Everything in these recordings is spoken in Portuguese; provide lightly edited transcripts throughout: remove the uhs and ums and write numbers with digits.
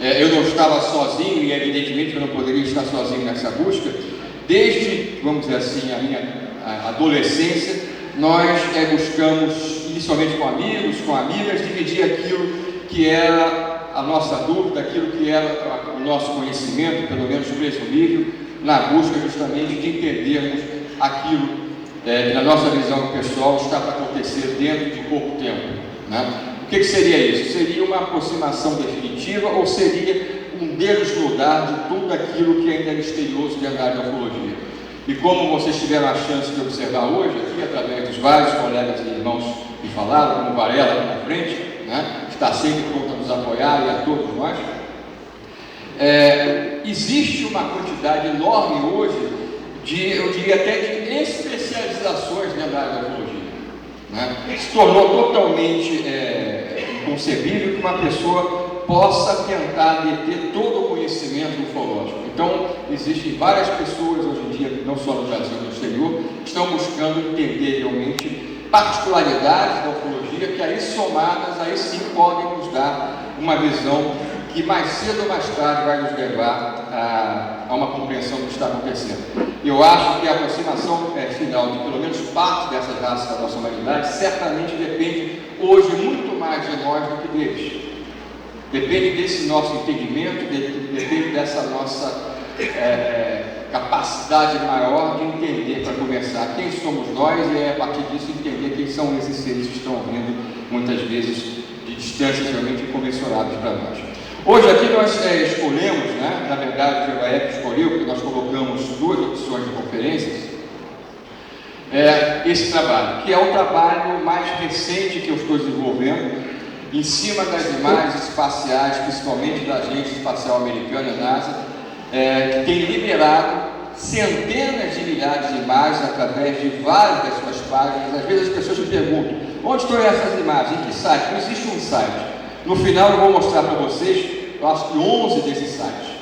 Eu não estava sozinho, e evidentemente eu não poderia estar sozinho nessa busca. Desde, vamos dizer assim, a minha adolescência, nós buscamos, inicialmente com amigos, com amigas, dividir aquilo que era a nossa dúvida, aquilo que era o nosso conhecimento, pelo menos presumido, na busca justamente de entendermos aquilo que, na nossa visão pessoal, está para acontecer dentro de pouco tempo, né? O que seria isso? Seria uma aproximação definitiva ou seria um desnudar de tudo aquilo que ainda é misterioso dentro da área da ufologia? E como vocês tiveram a chance de observar hoje, aqui, através dos vários colegas e irmãos que falaram, como o Varela aqui na frente, né, está sempre pronto a nos apoiar e a todos nós, existe uma quantidade enorme hoje eu diria até de especializações dentro da área da ufologia, né? Se tornou totalmente inconcebível que uma pessoa possa tentar deter todo o conhecimento ufológico. Então, existem várias pessoas hoje em dia, não só no Brasil, no exterior, que estão buscando entender realmente particularidades da ufologia, que aí somadas, aí sim podem nos dar uma visão que mais cedo ou mais tarde vai nos levar a uma compreensão do que está acontecendo. Eu acho que a aproximação final de pelo menos parte dessas raças da nossa humanidade certamente depende hoje muito mais de nós do que deles. Depende desse nosso entendimento, depende dessa nossa capacidade maior de entender, para começar, quem somos nós e a partir disso entender quem são esses seres que estão vindo muitas vezes de distâncias realmente incomensuráveis para nós. Hoje aqui nós escolhemos, né, na verdade o GEVAEP escolheu, porque nós colocamos duas opções de conferências, esse trabalho, que é o trabalho mais recente que eu estou desenvolvendo, em cima das imagens espaciais, principalmente da Agência Espacial Americana, NASA, que tem liberado centenas de milhares de imagens através de várias das suas páginas. Às vezes as pessoas me perguntam, onde estão essas imagens? Em que site? Não existe um site. No final eu vou mostrar para vocês, eu acho que 11 desses sites.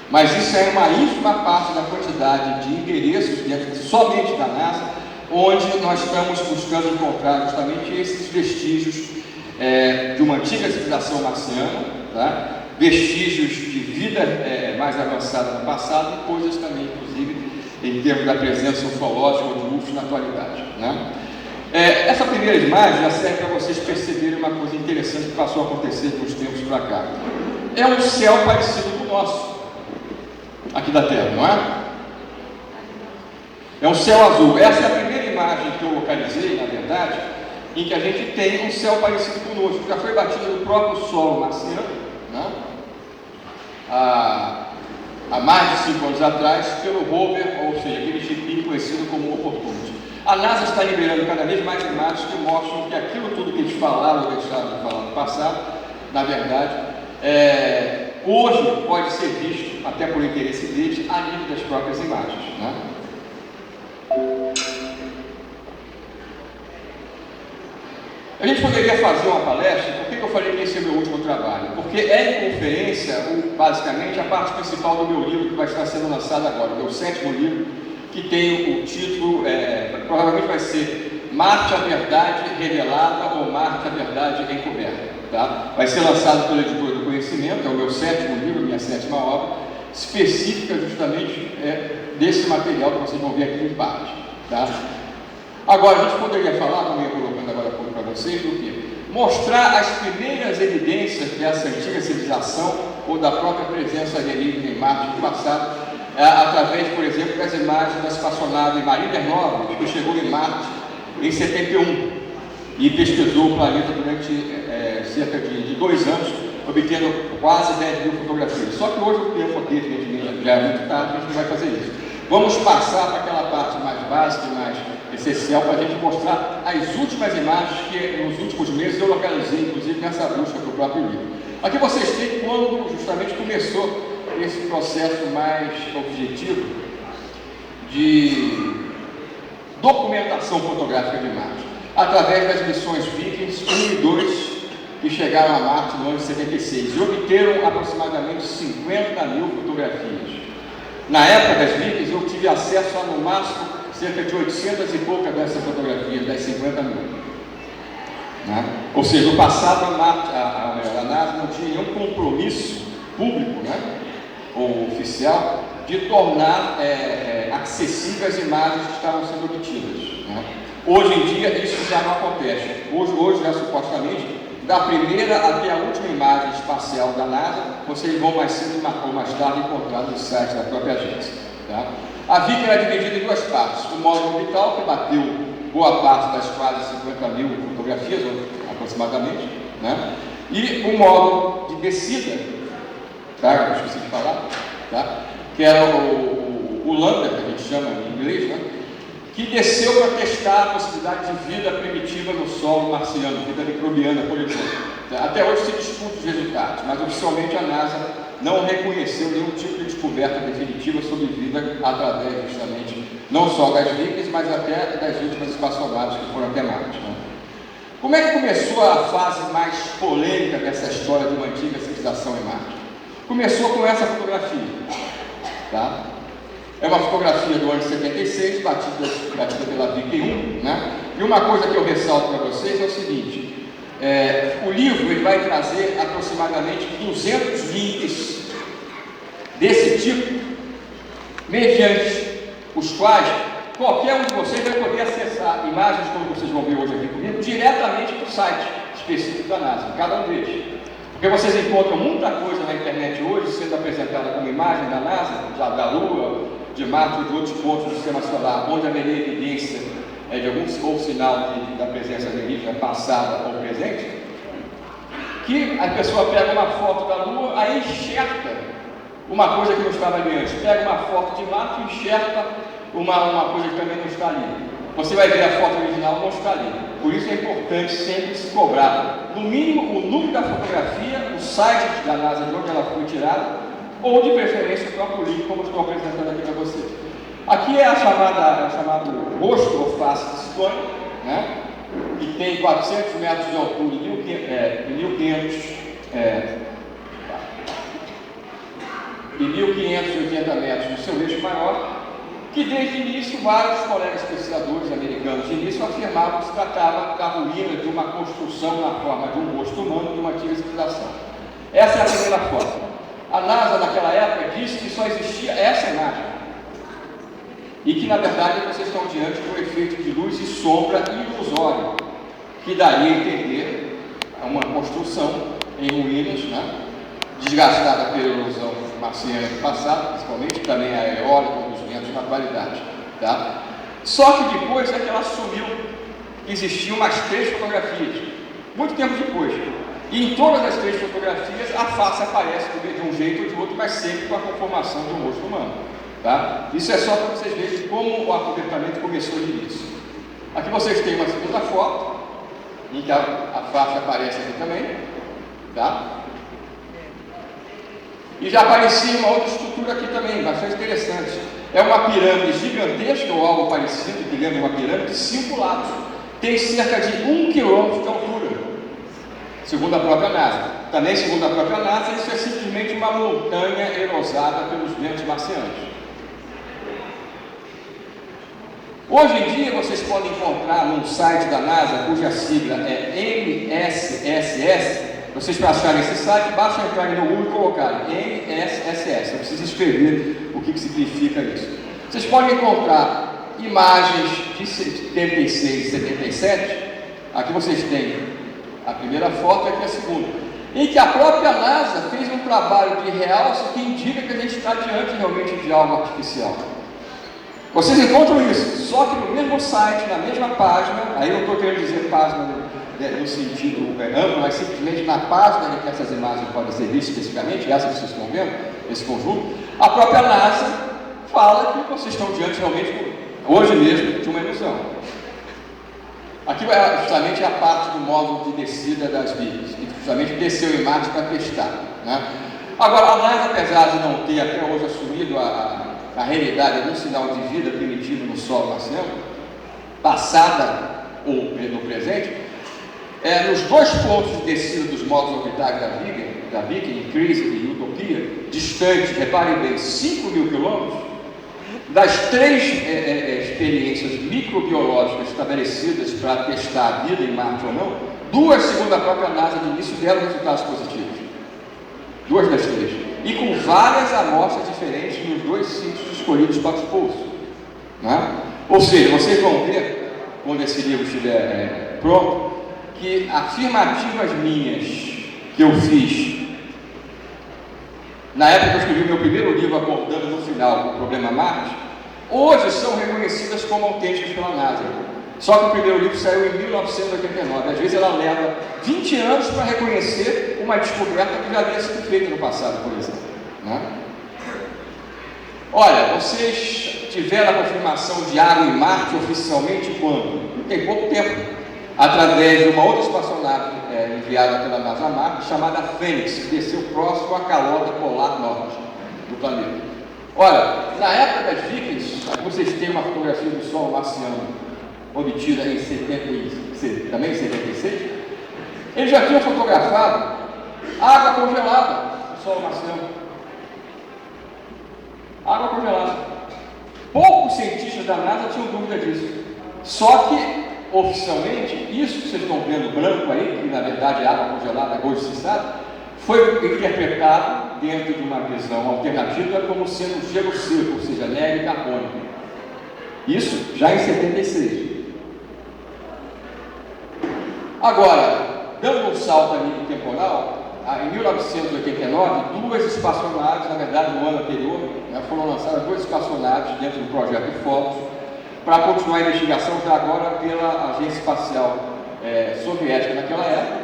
Mas isso é uma ínfima parte da quantidade de endereços dentro somente da NASA, onde nós estamos buscando encontrar justamente esses vestígios de uma antiga civilização marciana, tá? Vestígios de vida mais avançada no passado e coisas também, inclusive, em termos da presença ufológica ou de UFOs na atualidade, né? Essa primeira imagem já serve para vocês perceberem uma coisa interessante que passou a acontecer de uns tempos para cá. É um céu parecido com o nosso, aqui da Terra, não é? É um céu azul. Essa é a primeira imagem que eu localizei, na verdade, em que a gente tem um céu parecido conosco. Já foi batido no próprio solo marciano, né? Há mais de 5 anos atrás, pelo rover, ou seja, aquele chipinho conhecido como Opportunity. A NASA está liberando cada vez mais imagens que mostram que aquilo tudo que eles falaram ou deixaram de falar no passado, na verdade, hoje pode ser visto, até por interesse deles, a nível das próprias imagens, né? A gente poderia fazer uma palestra. Por que eu falei que esse é o meu último trabalho? Porque em conferência, basicamente, a parte principal do meu livro que vai estar sendo lançado agora, o meu 7º livro, que tem o título, provavelmente vai ser Marte, a Verdade Revelada ou Marte, a Verdade Encoberta, tá? Vai ser lançado pela Editora do Conhecimento, é o meu 7º livro, minha 7ª obra, específica justamente desse material que vocês vão ver aqui em parte, tá? Agora, a gente poderia falar, como eu ia colocando agora há pouco para vocês, do que? Mostrar as primeiras evidências dessa antiga civilização ou da própria presença alienígena em Marte no passado, através, por exemplo, das imagens da espaçonave Mariner 9, que chegou em Marte em 71 e pesquisou o planeta durante cerca de 2 anos, obtendo quase 10 mil fotografias. Só que hoje o tempo aqui, evidentemente, já é muito tarde, a gente não vai fazer isso. Vamos passar para aquela parte mais básica e mais essencial para a gente mostrar as últimas imagens que nos últimos meses eu localizei, inclusive nessa busca do próprio livro. Aqui vocês têm quando justamente começou esse processo mais objetivo de documentação fotográfica de Marte, através das missões Vikings 1 e 2, que chegaram a Marte no ano de 76 e obteram aproximadamente 50 mil fotografias. Na época das Vikings eu tive acesso a, no máximo, cerca de 800 e poucas dessas fotografias, das 50 mil. Né? Ou seja, no passado a NASA não tinha nenhum compromisso público, né, ou oficial, de tornar acessíveis as imagens que estavam sendo obtidas, né? Hoje em dia isso já não acontece. Hoje já supostamente, da primeira até a última imagem espacial da NASA, vocês vão mais cedo ou mais tarde encontrar no site da própria agência, tá? A Viking era dividida em duas partes: o módulo orbital, que bateu boa parte das quase 50 mil fotografias, aproximadamente, né? E o módulo de descida, tá? Eu esqueci de falar, tá? Que era o lander, que a gente chama em inglês, né? Que desceu para testar a possibilidade de vida primitiva no solo marciano, vida microbiana, por exemplo. Até hoje se discute os resultados, mas oficialmente a NASA não reconheceu nenhum tipo de descoberta definitiva sobre vida através, justamente, não só das Vikings, mas até das últimas espaçonaves que foram até Marte, né? Como é que começou a fase mais polêmica dessa história de uma antiga civilização em Marte? Começou com essa fotografia, tá? É uma fotografia do ano 76, batida pela Viking 1, né? E uma coisa que eu ressalto para vocês é o seguinte: o livro ele vai trazer aproximadamente 200 links desse tipo, mediante os quais qualquer um de vocês vai poder acessar imagens, como vocês vão ver hoje aqui comigo, diretamente para o site específico da NASA, cada um deles. Porque vocês encontram muita coisa na internet hoje sendo apresentada como imagem da NASA, da Lua, de Marte e de outros pontos do sistema solar, onde haveria evidência de algum sinal da presença alienígena passada ou presente, que a pessoa pega uma foto da Lua, aí enxerta uma coisa que não estava ali antes, pega uma foto de Marte e enxerta uma coisa que também não está ali. Você vai ver a foto original, não está ali. Por isso é importante sempre se cobrar, no mínimo, o número da fotografia, o site da NASA de onde ela foi tirada, ou de preferência o próprio livro, como estou apresentando aqui para vocês. Aqui é a chamada rosto ou face de Stone, né? Que tem 400 metros de altura e 1.580 metros no seu eixo maior, que desde o início vários colegas pesquisadores americanos de início afirmavam que se tratava da ruína de uma construção na forma de um rosto humano de uma antiga civilização. Essa é a primeira foto. A NASA naquela época disse que só existia essa imagem e que na verdade vocês estão diante do efeito de luz e sombra ilusório, que daria a entender uma construção em ruínas, né? Desgastada pela erosão marciana do passado, principalmente, também a eólica, dos ventos na atualidade, tá? Só que depois é que ela assumiu que existiam umas 3 fotografias, muito tempo depois, e em todas as 3 fotografias a face aparece de um jeito ou de outro, mas sempre com a conformação de um rosto humano, tá? Isso é só para vocês verem como o acobertamento começou de início. Aqui vocês têm uma segunda foto, em que a face aparece aqui também, tá? E já aparecia uma outra estrutura aqui também, bastante interessante. É uma pirâmide gigantesca, ou algo parecido, que lembra uma pirâmide, de 5 lados. Tem cerca de 1 quilômetro de altura, segundo a própria NASA. Também, segundo a própria NASA, isso é simplesmente uma montanha erosada pelos ventos marcianos. Hoje em dia, vocês podem encontrar num site da NASA, cuja sigla é MSSS. Vocês para acharem esse site, basta entrarem no Google e colocarem MSSS. Não precisa escrever o que significa isso. Vocês podem encontrar imagens de 76 e 77. Aqui vocês têm a primeira foto e aqui a segunda, em que a própria NASA fez um trabalho de realce que indica que a gente está diante realmente de algo artificial. Vocês encontram isso, só que no mesmo site, na mesma página. Aí eu não estou querendo dizer página no sentido amplo, mas simplesmente na página em que essas imagens podem ser vistas especificamente, essa que vocês estão vendo, esse conjunto, a própria NASA fala que vocês estão diante realmente, hoje mesmo, de uma ilusão. Aqui é justamente a parte do módulo de descida das Vikings, que justamente desceu em Marte para testar, né? Agora, a NASA, apesar de não ter até hoje assumido a realidade de um sinal de vida primitivo no solo marciano, passada ou no presente, nos 2 pontos de descida dos módulos orbitais da Viking, Crise e Utopia, distantes, reparem bem, 5.000 quilômetros, das 3 experiências microbiológicas estabelecidas para testar a vida em Marte ou não, 2, segundo a própria NASA de início, deram resultados positivos. 2 das 3. e com várias amostras diferentes nos 2 sítios escolhidos para os pousos, né? Ou seja, vocês vão ver, quando esse livro estiver pronto, que afirmativas minhas que eu fiz na época que eu escrevi meu primeiro livro, Acordando no Final, o Problema Marte, hoje são reconhecidas como autênticas pela NASA. Só que o primeiro livro saiu em 1989. Às vezes ela leva 20 anos para reconhecer uma descoberta que já havia sido feita no passado, por exemplo, né? Olha, vocês tiveram a confirmação de água em Marte oficialmente quando? Tem pouco tempo, através de uma outra espaçonave enviada pela NASA a Marte, chamada Fênix, que desceu próximo à calota polar norte do planeta. Olha, na época das Vikings, vocês têm uma fotografia do Sol marciano obtida em 76, também em 76, eles já tinham fotografado água congelada no Sol marciano. Água congelada. Poucos cientistas da NASA tinham dúvida disso. Só que, oficialmente, isso que vocês estão vendo branco aí, que na verdade é água congelada, hoje se sabe, foi interpretado dentro de uma visão alternativa como sendo gelo seco, ou seja, neve carbônica. Isso já em 76. Agora, dando um salto a nível temporal, em 1989, 2 espaçonaves, na verdade no ano anterior, foram lançadas 2 espaçonaves dentro do projeto Phobos para continuar a investigação, já agora pela Agência Espacial Soviética naquela época,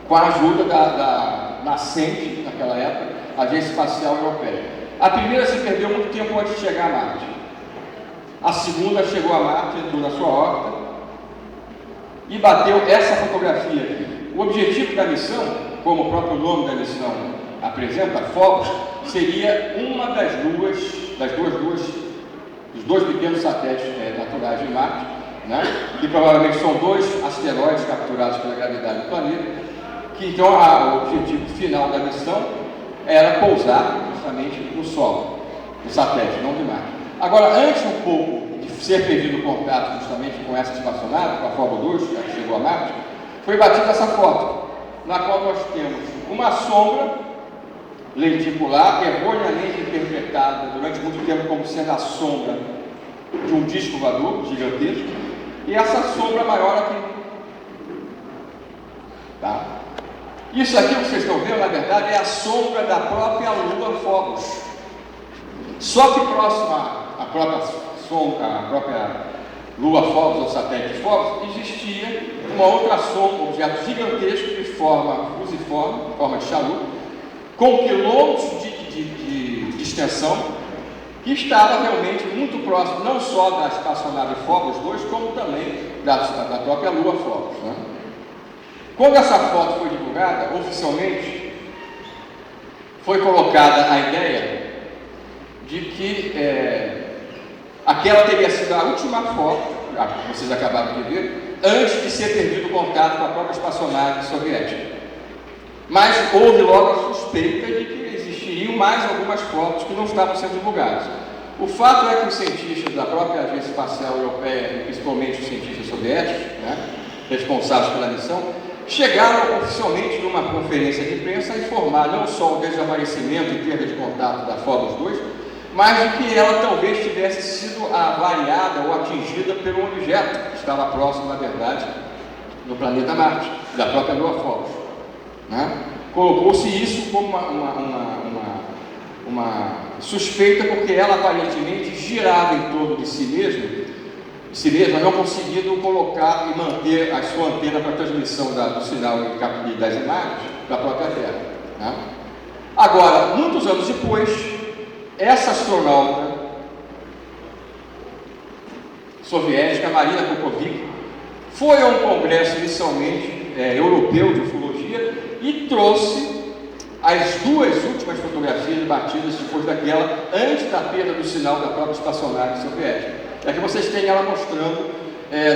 com a ajuda da nascente, naquela época, Agência Espacial Europeia. A primeira se perdeu muito tempo antes de chegar a Marte. A segunda chegou a Marte, entrou na sua órbita e bateu essa fotografia aqui. O objetivo da missão, como o próprio nome da missão apresenta, Phobos, seria uma dos 2 pequenos satélites naturais de Marte, né? Que provavelmente são 2 asteroides capturados pela gravidade do planeta, que então o objetivo final da missão era pousar justamente no solo, no satélite, não de Marte. Agora, antes um pouco de ser perdido o contato justamente com essa espaçonave, com a Phobos 2, que chegou a Marte, foi batida essa foto, na qual nós temos uma sombra lenticular, erroneamente interpretada durante muito tempo como sendo a sombra de um disco voador gigantesco, e essa sombra maior aqui. Tá? Isso aqui que vocês estão vendo, na verdade, é a sombra da própria Lua Phobos. Só que próxima à própria Lua Phobos, ou satélite Phobos, existia uma outra sombra, um objeto gigantesco de forma fusiforme, forma de chalupa, com quilômetros de extensão, que estava realmente muito próximo, não só da espaçonave Phobos 2, como também da própria Lua Phobos, né? Quando essa foto foi divulgada, oficialmente, foi colocada a ideia de que aquela teria sido a última foto, que vocês acabaram de ver, antes de ser perdido o contato com a própria espaçonave soviética. Mas houve logo a suspeita de que existiriam mais algumas fotos que não estavam sendo divulgadas. O fato é que os cientistas da própria Agência Espacial Europeia, e principalmente os cientistas soviéticos, né, responsáveis pela missão, chegaram oficialmente numa conferência de imprensa a informar não só o desaparecimento e perda de contato da Phobos 2, mas de que ela talvez tivesse sido avariada ou atingida por um objeto que estava próximo, na verdade, no planeta Marte, da própria Lua Phobos, né? Colocou-se isso como uma suspeita, porque ela aparentemente girava em torno de si mesma, não conseguindo colocar e manter a sua antena para transmissão do sinal e das imagens da própria Terra, né? Agora, muitos anos depois, essa astronauta soviética, Marina Popovic, foi a um congresso inicialmente europeu de ufologia e trouxe as 2 últimas fotografias batidas depois daquela, antes da perda do sinal da própria espaçonave soviética. É que vocês têm ela mostrando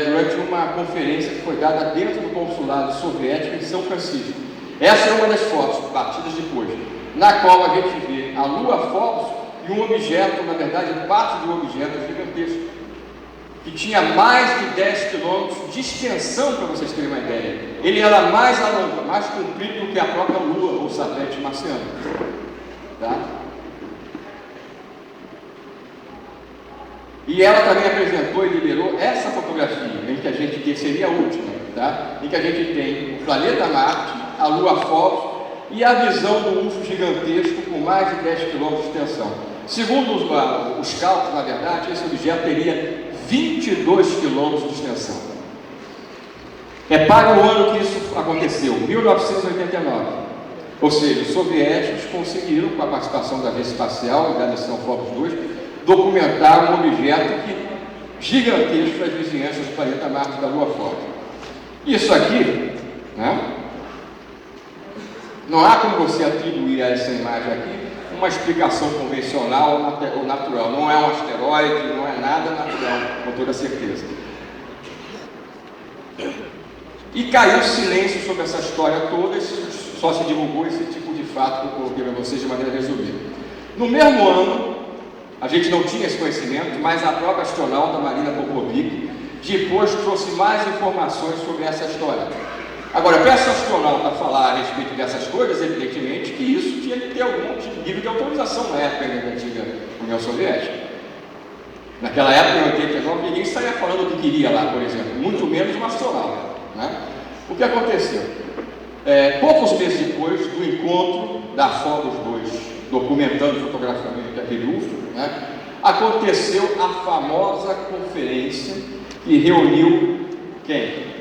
durante uma conferência que foi dada dentro do consulado soviético em São Francisco. Essa é uma das fotos batidas depois, na qual a gente vê a Lua Phobos e um objeto, na verdade, parte de um objeto gigantesco, que tinha mais de 10 quilômetros de extensão, para vocês terem uma ideia. Ele era mais comprido do que a própria Lua, ou satélite marciano. Tá? E ela também apresentou e liberou essa fotografia, em que a gente, que seria a última, tá? Em que a gente tem o planeta Marte, a Lua Phobos e a visão do UFO gigantesco com mais de 10 km de extensão. Segundo os cálculos, na verdade, esse objeto teria 22 km de extensão. Para o ano que isso aconteceu, 1989. Ou seja, os soviéticos conseguiram, com a participação da Agência Espacial e da missão Phobos 2, documentar um objeto gigantesco das vizinhanças do planeta Marte e da Lua Phobos. Isso aqui, né? Não há como você atribuir a essa imagem aqui uma explicação convencional ou natural. Não é um asteroide, não é nada natural, com toda certeza. E caiu silêncio sobre essa história toda, só se divulgou esse tipo de fato que eu coloquei para vocês de maneira resumida. No mesmo ano, a gente não tinha esse conhecimento, mas a própria astronauta Marina Popovic depois trouxe mais informações sobre essa história. Agora, para essa astronauta falar a respeito dessas coisas, evidentemente que isso tinha que ter algum nível de autorização na época da antiga União Soviética. Naquela época, em 89, ninguém saía falando o que queria lá, por exemplo, muito menos um astronauta, né? O que aconteceu? Poucos meses depois do encontro da Phobos 2, documentando fotografamente aquele UFO, né, aconteceu a famosa conferência que reuniu quem?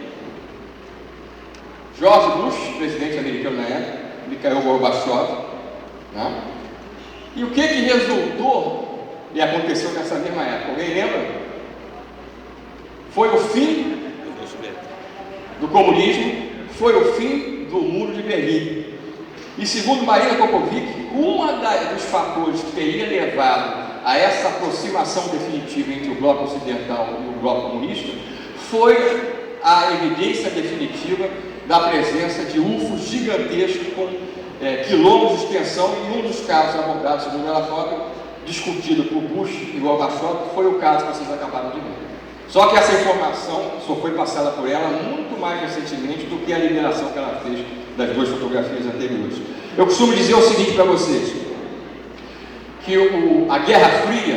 George Bush, presidente americano na época, Mikhail Gorbachev, né? E o que resultou e aconteceu nessa mesma época? Alguém lembra? Foi o fim do comunismo, foi o fim do Muro de Berlim. E segundo Marina Popovic, dos fatores que teria levado a essa aproximação definitiva entre o bloco ocidental e o bloco comunista foi a evidência definitiva da presença de UFOs gigantescos com quilômetros de extensão, e um dos casos abordados, segundo ela própria, discutido por Bush e Gorbachev, foi o caso que vocês acabaram de ver. Só que essa informação só foi passada por ela muito mais recentemente do que a liberação que ela fez das duas fotografias anteriores. Eu costumo dizer o seguinte para vocês, que a Guerra Fria,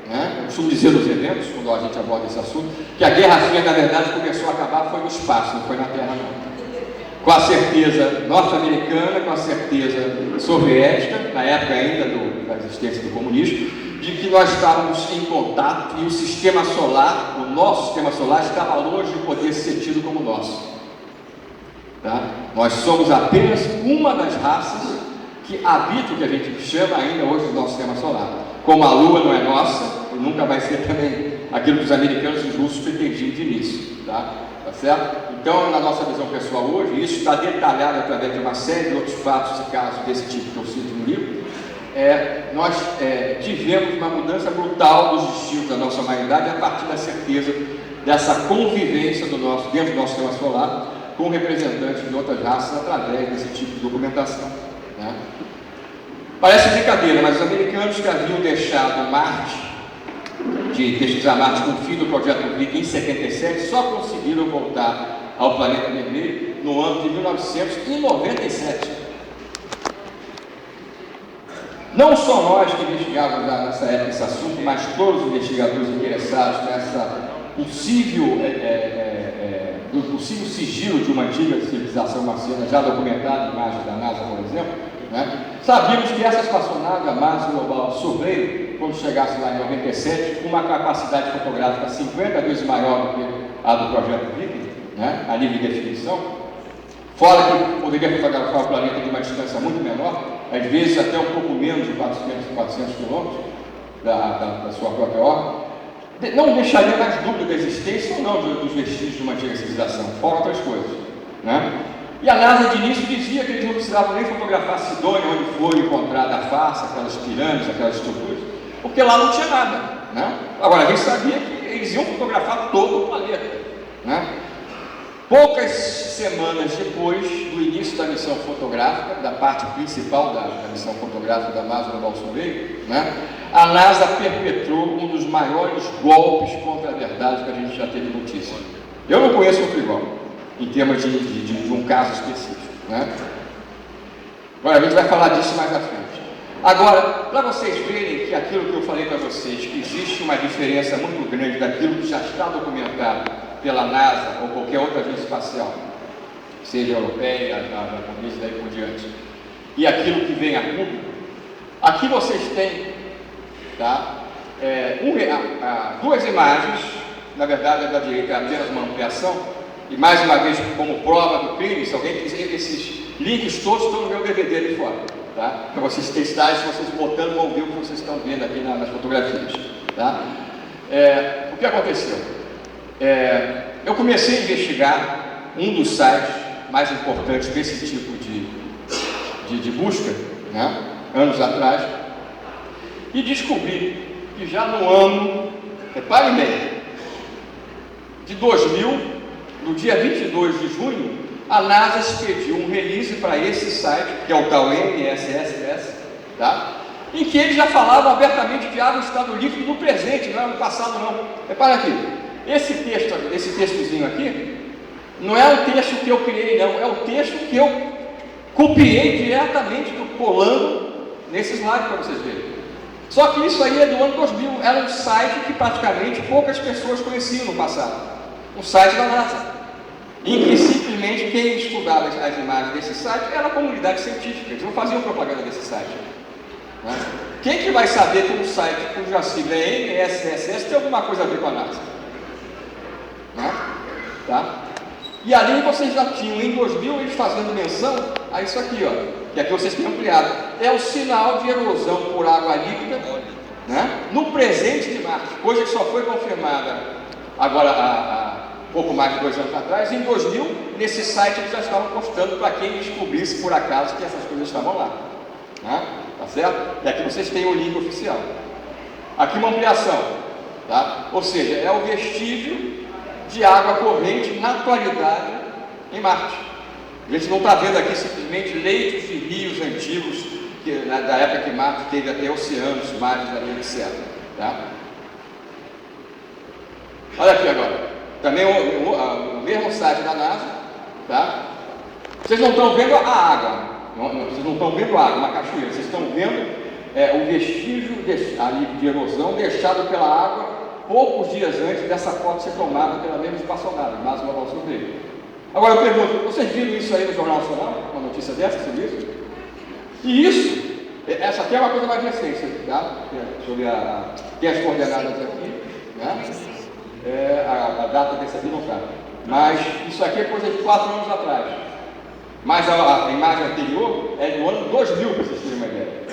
né, eu costumo dizer nos eventos, quando a gente aborda esse assunto, que a Guerra Fria, na verdade, começou a acabar foi no espaço, não foi na Terra, não. Com a certeza norte-americana, com a certeza soviética, na época ainda da existência do comunismo, de que nós estávamos em contato e o sistema solar, o nosso sistema solar, estava longe de poder ser tido como nosso. Tá? Nós somos apenas uma das raças que habita o que a gente chama ainda hoje do nosso sistema solar. Como a Lua não é nossa, e nunca vai ser também aquilo que os americanos e os russos pretendiam de início. Tá certo? Então, na nossa visão pessoal hoje, isso está detalhado através de uma série de outros fatos e casos desse tipo que eu cito no livro. Nós tivemos uma mudança brutal dos destinos da nossa humanidade a partir da certeza dessa convivência dentro do nosso sistema solar com representantes de outras raças através desse tipo de documentação, né? Parece brincadeira, mas os americanos que haviam deixado de pesquisar Marte com o fim do projeto Viking em 77, só conseguiram voltar ao planeta vermelho no ano de 1997. Não só nós que investigávamos nessa época esse assunto, mas todos os investigadores interessados nessa possível sigilo de uma antiga civilização marciana já documentada em imagens da NASA, por exemplo, né? Sabíamos que essa espaçonave, a Mars Global Survey, quando chegasse lá em 97, com uma capacidade fotográfica 50 vezes maior do que a do projeto Viking, né, a nível de definição, fora que poderia fotografar o planeta de uma distância muito menor, às vezes até um pouco menos de 400 quilômetros da sua própria órbita, não deixaria mais dúvida da existência ou não dos vestígios de uma antiga civilização, fora outras coisas, né? E a NASA de início dizia que eles não precisavam nem fotografar Sidônia, onde foi encontrada a farsa, aquelas pirâmides, aquelas estruturas, porque lá não tinha nada, né? Agora, a gente sabia que eles iam fotografar todo o planeta, né? Poucas semanas depois do início da missão fotográfica, da parte principal da missão fotográfica da Mars Global Survey, né, a NASA perpetrou um dos maiores golpes contra a verdade que a gente já teve notícia. Eu não conheço outro igual, em termos de um caso específico, né? Agora, a gente vai falar disso mais à frente. Agora, para vocês verem que aquilo que eu falei para vocês, que existe uma diferença muito grande daquilo que já está documentado pela NASA ou qualquer outra agência espacial, seja europeia, japonesa e daí por diante, e aquilo que vem a público, aqui vocês têm, tá, duas imagens, na verdade a da direita é apenas uma ampliação, e mais uma vez como prova do crime, se alguém quiser, esses links todos estão no meu DVD ali fora, tá? Para vocês testarem, se vocês botando vão ver o que vocês estão vendo aqui nas fotografias, tá? O que aconteceu? Eu comecei a investigar um dos sites mais importantes desse tipo de busca, né? Anos atrás, e descobri que já no ano, repare bem, de 2000, no dia 22 de junho, a NASA expediu um release para esse site, que é o tal NSSS, tá? Em que eles já falavam abertamente de água em estado líquido no presente, não é no passado não. Repara aqui, esse textozinho aqui, não é um texto que eu criei não, é o texto que eu copiei diretamente do colando nesse slide para vocês verem. Só que isso aí é do ano 2000, era um site que praticamente poucas pessoas conheciam no passado, um site da NASA, em que simplesmente quem estudava as imagens desse site era a comunidade científica, eles não faziam propaganda desse site, né? Quem que vai saber que um site cuja sigla é NSSS tem alguma coisa a ver com a NASA, né? Tá? E ali vocês já tinham, em 2000, eles fazendo menção a isso aqui, ó, que aqui vocês têm ampliado, é o sinal de erosão por água líquida, né, no presente de Marte, coisa que só foi confirmada agora há pouco mais de 2 anos atrás. Em 2000, nesse site eles já estavam postando para quem descobrisse por acaso que essas coisas estavam lá, né? Tá certo? E aqui vocês têm o link oficial. Aqui uma ampliação, tá? Ou seja, é o vestígio de água corrente na atualidade em Marte. A gente não está vendo aqui simplesmente leitos de rios antigos, da época que Marte teve até oceanos, mares, etc. Tá? Olha aqui agora, também o mesmo site da NASA, tá? Vocês não estão vendo a água, vocês não estão vendo a água, uma cachoeira, vocês estão vendo o vestígio de erosão deixado pela água poucos dias antes dessa foto ser tomada pela mesma espaçonave, mais uma nossa dele. Agora eu pergunto, vocês viram isso aí no Jornal Nacional? Uma notícia dessa sobre isso? E isso, essa aqui é uma coisa mais recente, tá? Sobre tem as coordenadas aqui, né? A data desse aqui não está. Mas isso aqui é coisa de 4 anos atrás. Mas a imagem anterior é do ano 2000, para vocês terem uma ideia.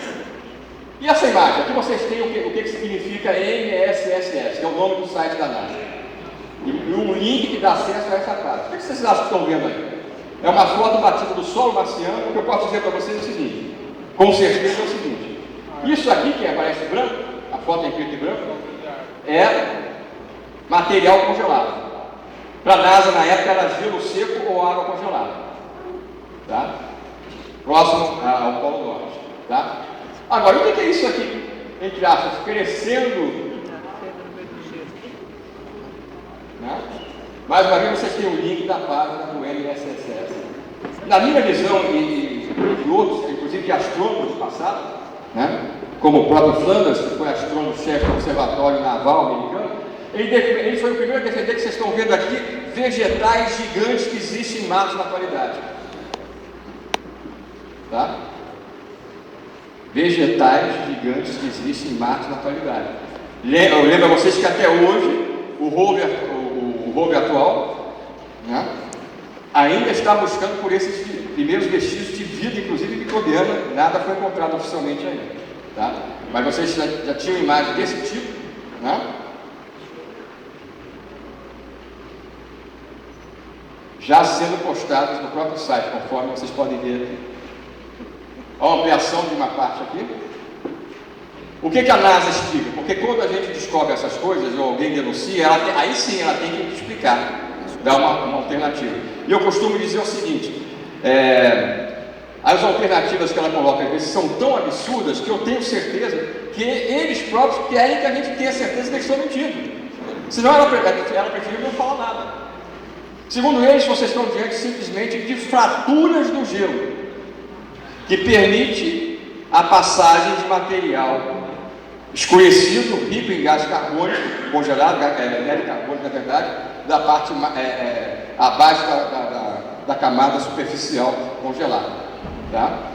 E essa imagem, aqui vocês têm o que significa NSSS, que é o nome do site da NASA. E um link que dá acesso a essa casa. O que vocês acham que estão vendo aí? É uma foto batida do solo marciano. O que eu posso dizer para vocês é o seguinte, com certeza é o seguinte, isso aqui que aparece branco, a foto em preto e branco, é material congelado. Para a NASA na época era gelo seco ou água congelada, tá? Próximo ao Polo Norte, tá? Agora, o que é isso aqui, entre aspas, crescendo? Né? Mais uma vez vocês têm o link da página do NSSS. Na minha visão e de outros, inclusive de astrônomos passados, né? Como o próprio Flanders, que foi astrônomo-chefe do Observatório Naval Americano, ele foi o primeiro a defender que vocês estão vendo aqui vegetais gigantes que existem em Marte na atualidade. Tá? Vegetais gigantes que existem em Marte na atualidade. Eu lembro a vocês que até hoje o rover atual, né, ainda está buscando por esses primeiros vestígios de vida, inclusive microbiana. Nada foi encontrado oficialmente ainda, tá? Mas vocês já tinham imagem desse tipo, né? Já sendo postadas no próprio site, conforme vocês podem ver aqui. A ampliação de uma parte aqui. O que a NASA explica? Porque quando a gente descobre essas coisas, ou alguém denuncia, aí sim ela tem que explicar, dar uma alternativa. E eu costumo dizer o seguinte, as alternativas que ela coloca às vezes são tão absurdas que eu tenho certeza que eles próprios querem que a gente tenha certeza que eles estão mentindo. Senão ela preferiu não falar nada. Segundo eles, vocês estão diante simplesmente de fraturas do gelo, que permite a passagem de material escurecido, rico em gás carbônico, congelado, gás carbônico, na verdade, da parte abaixo da camada superficial congelada. Tá?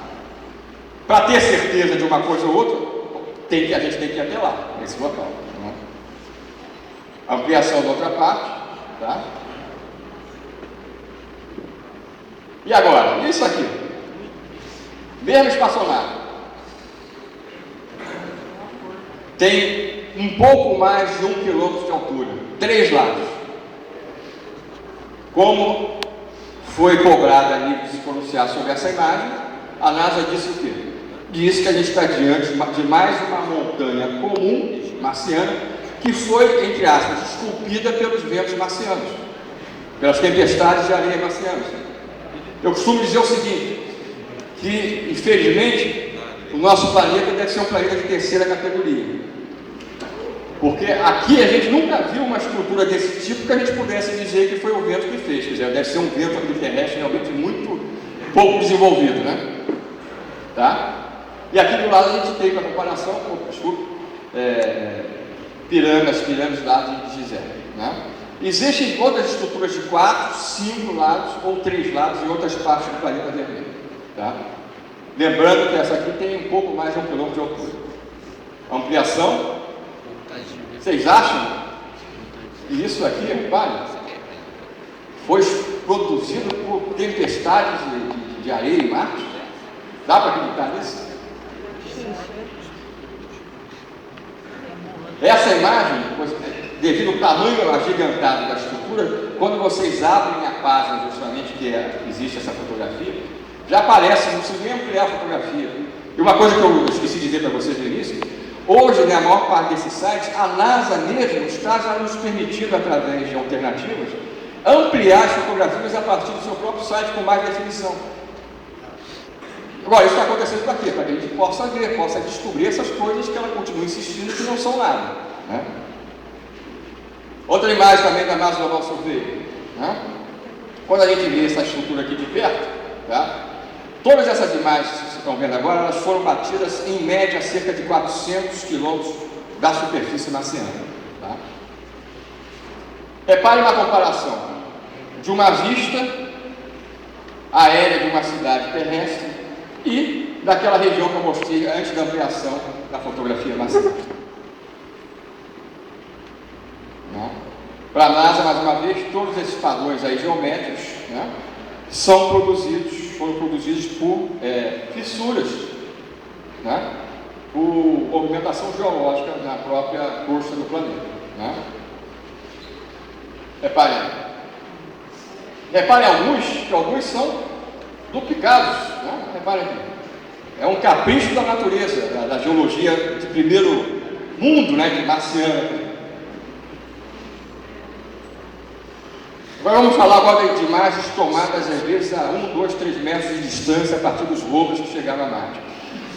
Para ter certeza de uma coisa ou outra, a gente tem que ir até lá, nesse local. Né? Ampliação da outra parte. Tá? E agora, isso aqui, mesmo espaçonave, tem um pouco mais de 1 quilômetro de altura, 3 lados. Como foi cobrado ali de se pronunciar sobre essa imagem, a NASA disse o quê? Disse que a gente está diante de mais uma montanha comum, marciana, que foi, entre aspas, esculpida pelos ventos marcianos, pelas tempestades de areia marcianas. Eu costumo dizer o seguinte, que, infelizmente, o nosso planeta deve ser um planeta de terceira categoria. Porque aqui a gente nunca viu uma estrutura desse tipo que a gente pudesse dizer que foi o vento que fez. Quer dizer, deve ser um vento terrestre realmente muito pouco desenvolvido, né? Tá? E aqui do lado a gente tem, para comparação, pirâmides lá de Gizé. Né? Existem outras estruturas de 4, 5 lados ou 3 lados em outras partes do planeta vermelho. Tá? Lembrando que essa aqui tem um pouco mais de 1 quilômetro de altura. Ampliação. Vocês acham que isso aqui, vale? Foi produzido por tempestades de areia e Marte? Dá para acreditar nisso? Essa imagem, devido ao tamanho agigantado da estrutura, quando vocês abrem a página justamente que existe essa fotografia, já aparece, não precisa nem ampliar a fotografia. E uma coisa que eu esqueci de dizer para vocês no início, hoje, a maior parte desses sites, a NASA mesmo está já nos permitindo, através de alternativas, ampliar as fotografias a partir do seu próprio site com mais definição. Agora, isso está acontecendo para quê? Para que a gente possa ver, possa descobrir essas coisas que ela continua insistindo que não são nada. Né? Outra imagem também da NASA Global Survey. Né? Quando a gente vê essa estrutura aqui de perto, tá? Todas essas imagens que vocês estão vendo agora, elas foram batidas em média a cerca de 400 quilômetros da superfície marciana. Tá? Repare uma comparação de uma vista aérea de uma cidade terrestre e daquela região que eu mostrei antes da ampliação da fotografia marciana. Para a NASA, mais uma vez, todos esses padrões aí geométricos, né, foram produzidos por fissuras, né, por movimentação geológica na própria crosta do planeta. Né? Reparem que alguns são duplicados. Né? Reparem aqui. É um capricho da natureza, da geologia de primeiro mundo, né, de marciano. Agora vamos falar agora de imagens tomadas às vezes a 1, 2, 3 metros de distância a partir dos rovers que chegaram a Marte.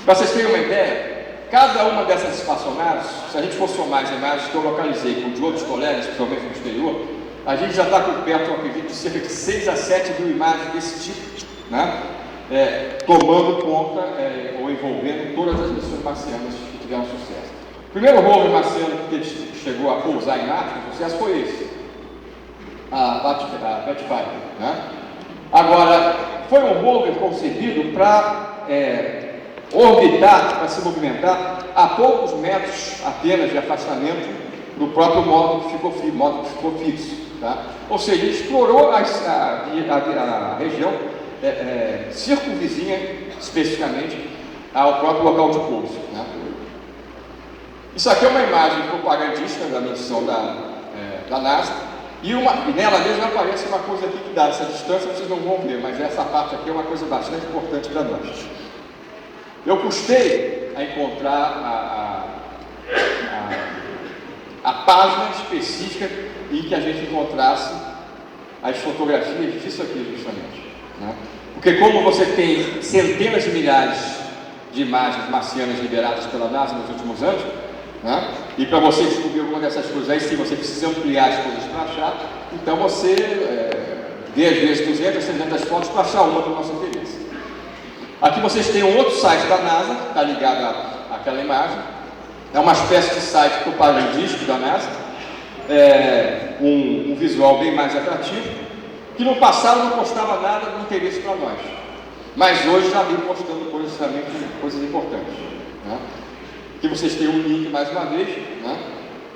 Para vocês terem uma ideia, cada uma dessas espaçonaves, se a gente for somar as imagens que eu localizei com de outros colegas, principalmente no exterior, a gente já está com perto, eu acredito, de cerca de 6 a 7 mil imagens desse tipo, né? Tomando conta ou envolvendo todas as missões marcianas que tiveram sucesso. O primeiro rover marciano que chegou a pousar em Marte, o sucesso foi esse. A Pathfinder, né? Agora, foi um rover concebido para orbitar, para se movimentar a poucos metros apenas de afastamento do próprio módulo que ficou fixo. Tá? Ou seja, ele explorou a região circunvizinha, especificamente, ao próprio local de pouso. Né? Isso aqui é uma imagem propagandística da missão da NASA. E nela mesmo aparece uma coisa aqui que dá essa distância, vocês não vão ver, mas essa parte aqui é uma coisa bastante importante para nós. Eu custei a encontrar a página específica em que a gente encontrasse as fotografias disso aqui, justamente. Né? Porque como você tem centenas de milhares de imagens marcianas liberadas pela NASA nos últimos anos, né? E para você descobrir alguma dessas coisas aí, sim, você precisa ampliar as coisas para achar, então você vê às vezes 200, 300 fotos para achar uma do nosso interesse. Aqui vocês têm um outro site da NASA, que está ligado àquela imagem. É uma espécie de site propagandístico da NASA, um visual bem mais atrativo, que no passado não postava nada de interesse para nós, mas hoje já vem postando coisas importantes, né? Aqui vocês têm um link mais uma vez, né?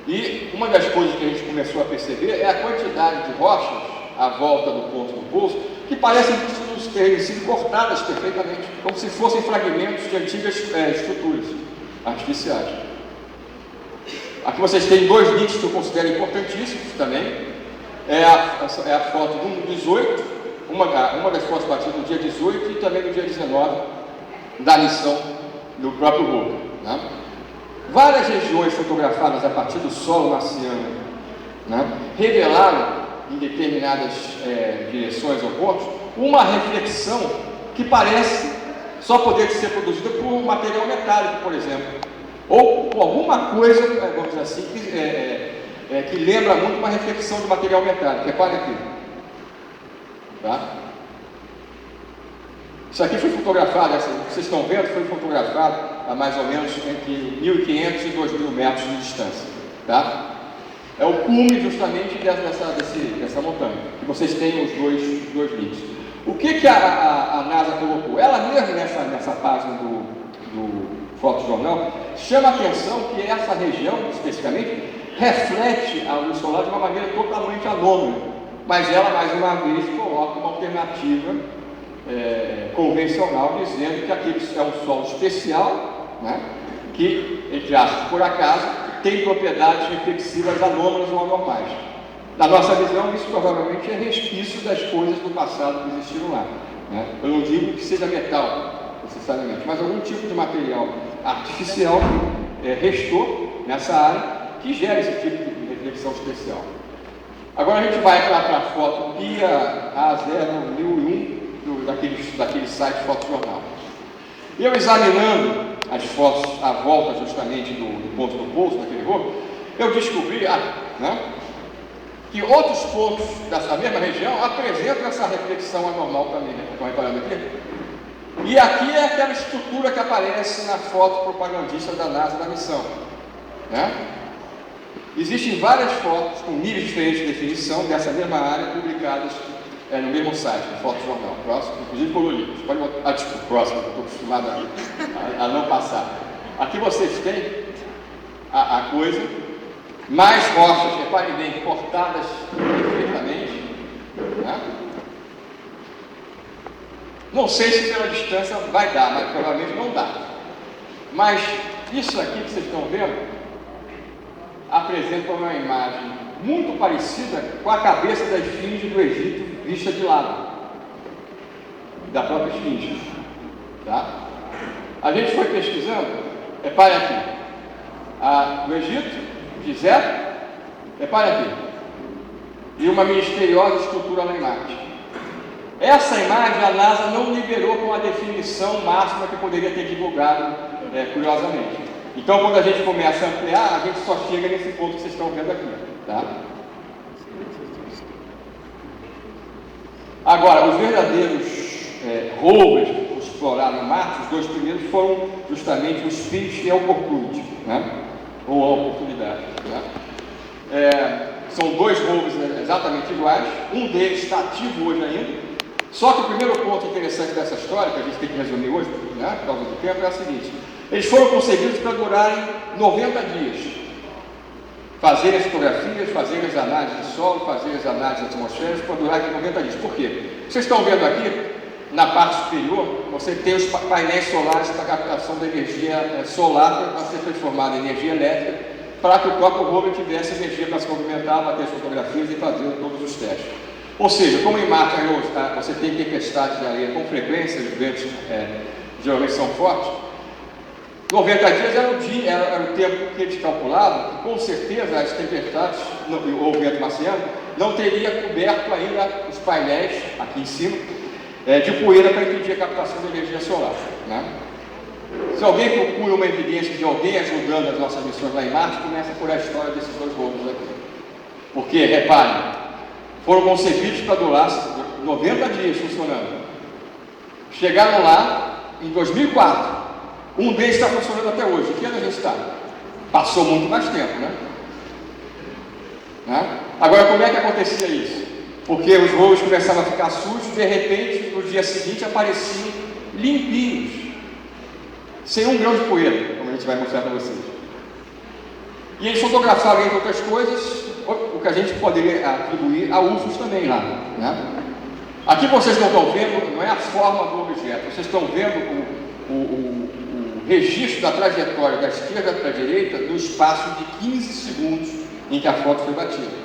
E uma das coisas que a gente começou a perceber é a quantidade de rochas à volta do ponto do pulso, que parecem terem sido cortadas perfeitamente, como se fossem fragmentos de antigas estruturas artificiais. Aqui vocês têm dois links que eu considero importantíssimos também. É a foto do 18, uma das fotos batidas no dia 18 e também no dia 19 da missão do próprio rover, né? Várias regiões fotografadas a partir do solo marciano, né, revelaram em determinadas direções ou pontos uma reflexão que parece só poder ser produzida por material metálico, por exemplo, ou por alguma coisa, vamos dizer assim, que lembra muito uma reflexão de material metálico. Repare aqui, tá? Isso aqui foi fotografado, vocês estão vendo, foi fotografado a mais ou menos entre 1.500 e 2.000 metros de distância, tá? É o cume justamente dessa montanha, que vocês têm os dois links. O que a NASA colocou? Ela mesmo nessa página do fotojornal chama a atenção que essa região, especificamente, reflete a luz solar de uma maneira totalmente anômala, mas ela mais uma vez coloca uma alternativa convencional, dizendo que aquele é um solo especial, né, que, entre aspas, por acaso, tem propriedades reflexivas anômalas ou anormais. Na nossa visão, isso provavelmente é resquício das coisas do passado que existiram lá, né? Eu não digo que seja metal, necessariamente, mas algum tipo de material artificial restou nessa área que gera esse tipo de reflexão especial. Agora a gente vai para a foto PIA A01001 daquele site fotojornal. E eu examinando as fotos à volta justamente do ponto do pulso, daquele rover, eu descobri que outros pontos dessa mesma região apresentam essa reflexão anormal também, né? Estão reparando aqui? E aqui é aquela estrutura que aparece na foto propagandista da NASA da missão, né? Existem várias fotos com níveis diferentes de definição dessa mesma área publicadas no mesmo site, no fotojornal, próximo, inclusive coloridos. Pode botar, desculpa, próximo, eu estou acostumado a não passar. Aqui vocês têm a coisa, mais rochas, reparem bem, cortadas perfeitamente, né? Não sei se pela distância vai dar, mas provavelmente não dá. Mas isso aqui que vocês estão vendo apresenta uma imagem muito parecida com a cabeça da esfinge do Egito vista de lado, da própria esfinge, tá? A gente foi pesquisando, repare aqui, no Egito, Gizé, repare aqui, e uma misteriosa estrutura lá em Marte. Essa imagem a NASA não liberou com a definição máxima que poderia ter divulgado, curiosamente. Então, quando a gente começa a ampliar, a gente só chega nesse ponto que vocês estão vendo aqui, tá? Agora, os verdadeiros rovers que exploraram Marte, os dois primeiros foram justamente os Spirit e a Opportunity, né? Ou a Oportunidade, né? São dois rovers exatamente iguais, um deles está ativo hoje ainda. Só que o primeiro ponto interessante dessa história, que a gente tem que resumir hoje, né, por causa do tempo, é o seguinte: eles foram concebidos para durarem 90 dias. Fazer as fotografias, fazer as análises de solo, fazer as análises atmosféricas para durar 90 dias. Por quê? Vocês estão vendo aqui, na parte superior, você tem os painéis solares para captação da energia solar para ser transformada em energia elétrica, para que o próprio rover tivesse energia para se movimentar, bater as fotografias e fazer todos os testes. Ou seja, como em Marte você tem tempestades de areia com frequência, os ventos geralmente são fortes, 90 dias era o tempo que eles calculavam, que com certeza as tempestades, ou o vento marciano, não teria coberto ainda os painéis, aqui em cima, de poeira para impedir a captação de energia solar, né? Se alguém procura uma evidência de alguém ajudando as nossas missões lá em Marte, começa por a história desses dois rovers aqui. Porque, reparem, foram concebidos para durar 90 dias funcionando. Chegaram lá, em 2004. Um deles está funcionando até hoje. Em que ano a gente está? Passou muito mais tempo, né? Agora, como é que acontecia isso? Porque os rolos começavam a ficar sujos, de repente, no dia seguinte, apareciam limpinhos, sem um grão de poeira, como a gente vai mostrar para vocês. E eles fotografaram, entre outras coisas, o que a gente poderia atribuir a UFOs também lá, né? Aqui vocês não estão vendo, não é a forma do objeto, vocês estão vendo o registro da trajetória da esquerda para a direita no espaço de 15 segundos em que a foto foi batida.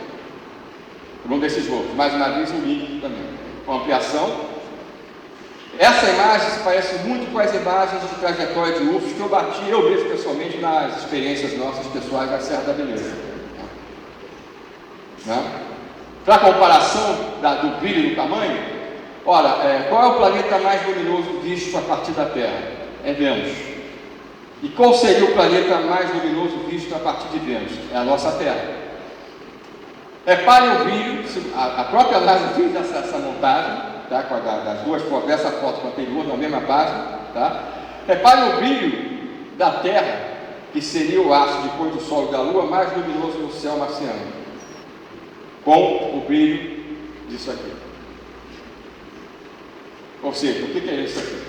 Por um desses voos. Mais uma vez um link também. Com ampliação. Essa imagem se parece muito com as imagens de trajetória de UFOs que eu bati, eu mesmo pessoalmente, nas experiências nossas pessoais da Serra da Beleza. Para comparação do brilho e do tamanho, olha, qual é o planeta mais luminoso visto a partir da Terra? É Vênus. E qual seria o planeta mais luminoso visto a partir de Vênus? É a nossa Terra. Reparem o brilho, a própria NASA fez essa montagem, tá, das duas fotos, dessa foto com a anterior, na mesma página. Tá? Reparem o brilho da Terra, que seria o aço depois do Sol e da Lua, mais luminoso no céu marciano, com o brilho disso aqui. Ou seja, o que é isso aqui?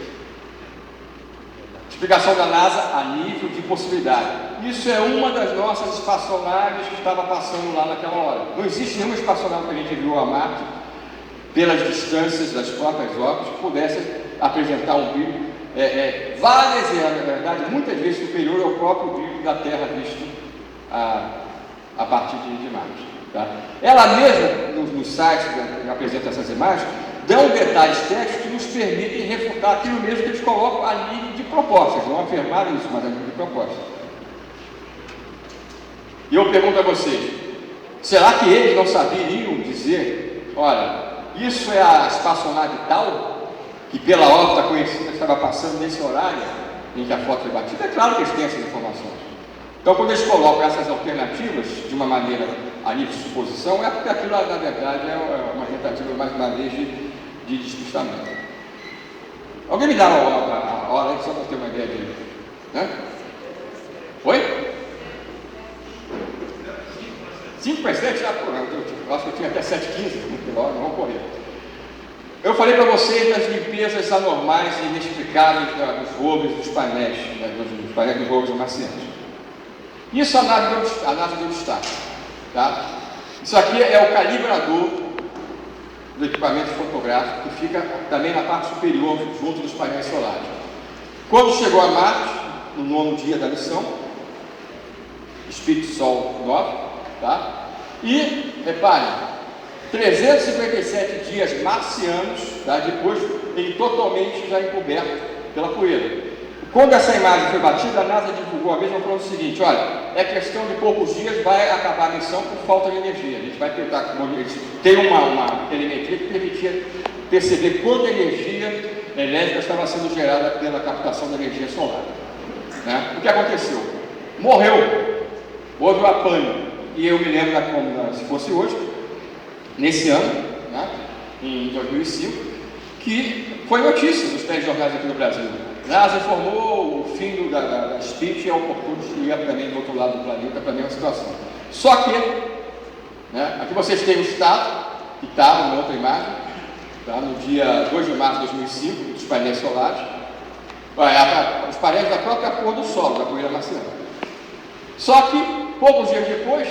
Explicação da NASA a nível de possibilidade. Isso é uma das nossas espaçonaves que estava passando lá naquela hora. Não existe nenhuma espaçonave que a gente viu a Marte, pelas distâncias das próprias órbitas, que pudesse apresentar um brilho várias, na verdade, muitas vezes superior ao próprio brilho da Terra visto a partir de Marte. Tá? Ela mesma, nos sites que apresenta essas imagens, dão detalhes técnicos que nos permitem refutar aquilo mesmo que eles colocam a nível de propostas. Não afirmaram isso, mas a nível de propostas. E eu pergunto a vocês, será que eles não saberiam dizer, olha, isso é a espaçonave tal, que pela órbita conhecida estava passando nesse horário em que a foto foi batida? É claro que eles têm essas informações. Então, quando eles colocam essas alternativas de uma maneira a nível de suposição, é porque aquilo, na verdade, é uma tentativa, mais uma vez, de despistamento. Alguém me dá a hora aí, só para ter uma ideia de... Né? Oi? 5 para 7? Eu acho que eu tinha até 7h15, vamos correr. Eu falei para vocês das limpezas anormais e inexplicáveis dos rovers dos painéis, dos painéis dos rovers marcianos. Isso a NASA deu destaque. Tá? Isso aqui é o calibrador do equipamento fotográfico, que fica também na parte superior, junto dos painéis solares. Quando chegou a Marte, no 9º dia da missão, Espírito Sol 9, tá? E, reparem, 357 dias marcianos, tá? Depois ele totalmente já encoberto pela poeira. Quando essa imagem foi batida, a NASA divulgou a mesma falando o seguinte: olha, é questão de poucos dias, vai acabar a missão por falta de energia. A gente vai tentar ter uma telemetria que permitia perceber quanta energia elétrica estava sendo gerada pela captação da energia solar. Né? O que aconteceu? Morreu, houve um apanho. E eu me lembro, se fosse hoje, nesse ano, né, em 2005, que foi notícia nos telejornais aqui no Brasil. NASA informou o fim da Spirit e a Opportunity ia também do outro lado do planeta para a mesma situação. Só que, né, aqui vocês têm o estado, que está na outra imagem, tá, no dia 2 de março de 2005, dos painéis solares, os painéis da própria cor do solo, da poeira marciana. Só que, poucos dias depois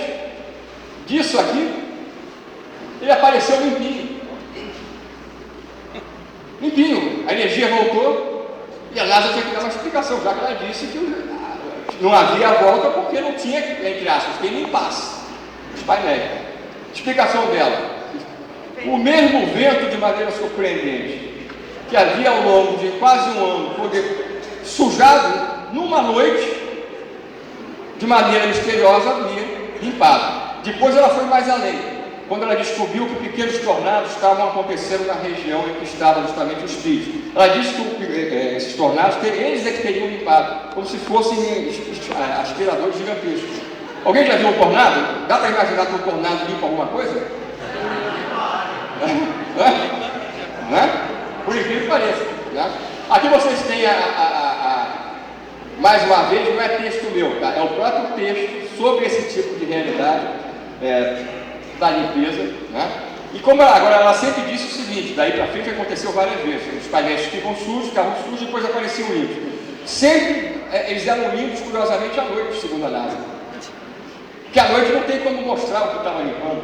disso aqui, ele apareceu limpinho. Limpinho, a energia voltou. E a NASA tinha que dar uma explicação, já que ela disse que não havia volta porque não tinha, entre aspas, quem limpasse os painéis. Explicação dela: o mesmo vento, de maneira surpreendente, que havia ao longo de quase um ano poder sujado numa noite, de maneira misteriosa, havia limpado. Depois ela foi mais além, quando ela descobriu que pequenos tornados estavam acontecendo na região em que estava justamente o Espírito. Ela disse que esses tornados, eles é que teriam limpado, como se fossem aspiradores gigantescos. Alguém já viu um tornado? Dá para imaginar que um tornado limpa alguma coisa? Não é? Por incrível que pareça. Né? Aqui vocês têm mais uma vez, não é texto meu, tá? É o próprio texto sobre esse tipo de realidade da limpeza, né? E como agora ela sempre disse o seguinte, daí para frente aconteceu várias vezes, os painéis ficam sujos, ficavam sujos, depois apareciam limpos. Sempre eles eram limpos, curiosamente, à noite, segundo a NASA. Porque à noite não tem como mostrar o que estava limpando.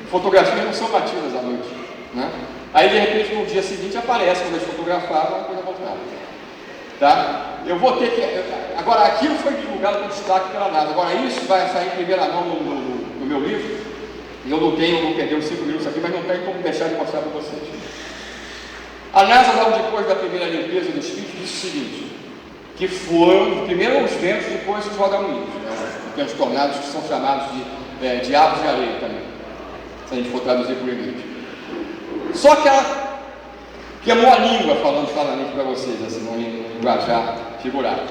Fotografias não são batidas à noite, né? Aí de repente no dia seguinte aparece, quando eles fotografavam, a coisa voltava. Tá? Eu vou ter que... Agora, aquilo foi divulgado com destaque pela NASA. Agora, isso vai sair em primeira mão no meu livro. E eu não tenho, vou perder os 5 minutos aqui, mas não tenho como deixar de mostrar para vocês. A NASA, logo depois da primeira limpeza dos fios, disse o seguinte, que foram primeiro os ventos, depois os rodamuinhos, né? Tem os tornados que são chamados de diabos de areia também, se a gente for traduzir por inglês. Só que ela queimou a língua falando claramente para vocês, assim, no linguajar figurado.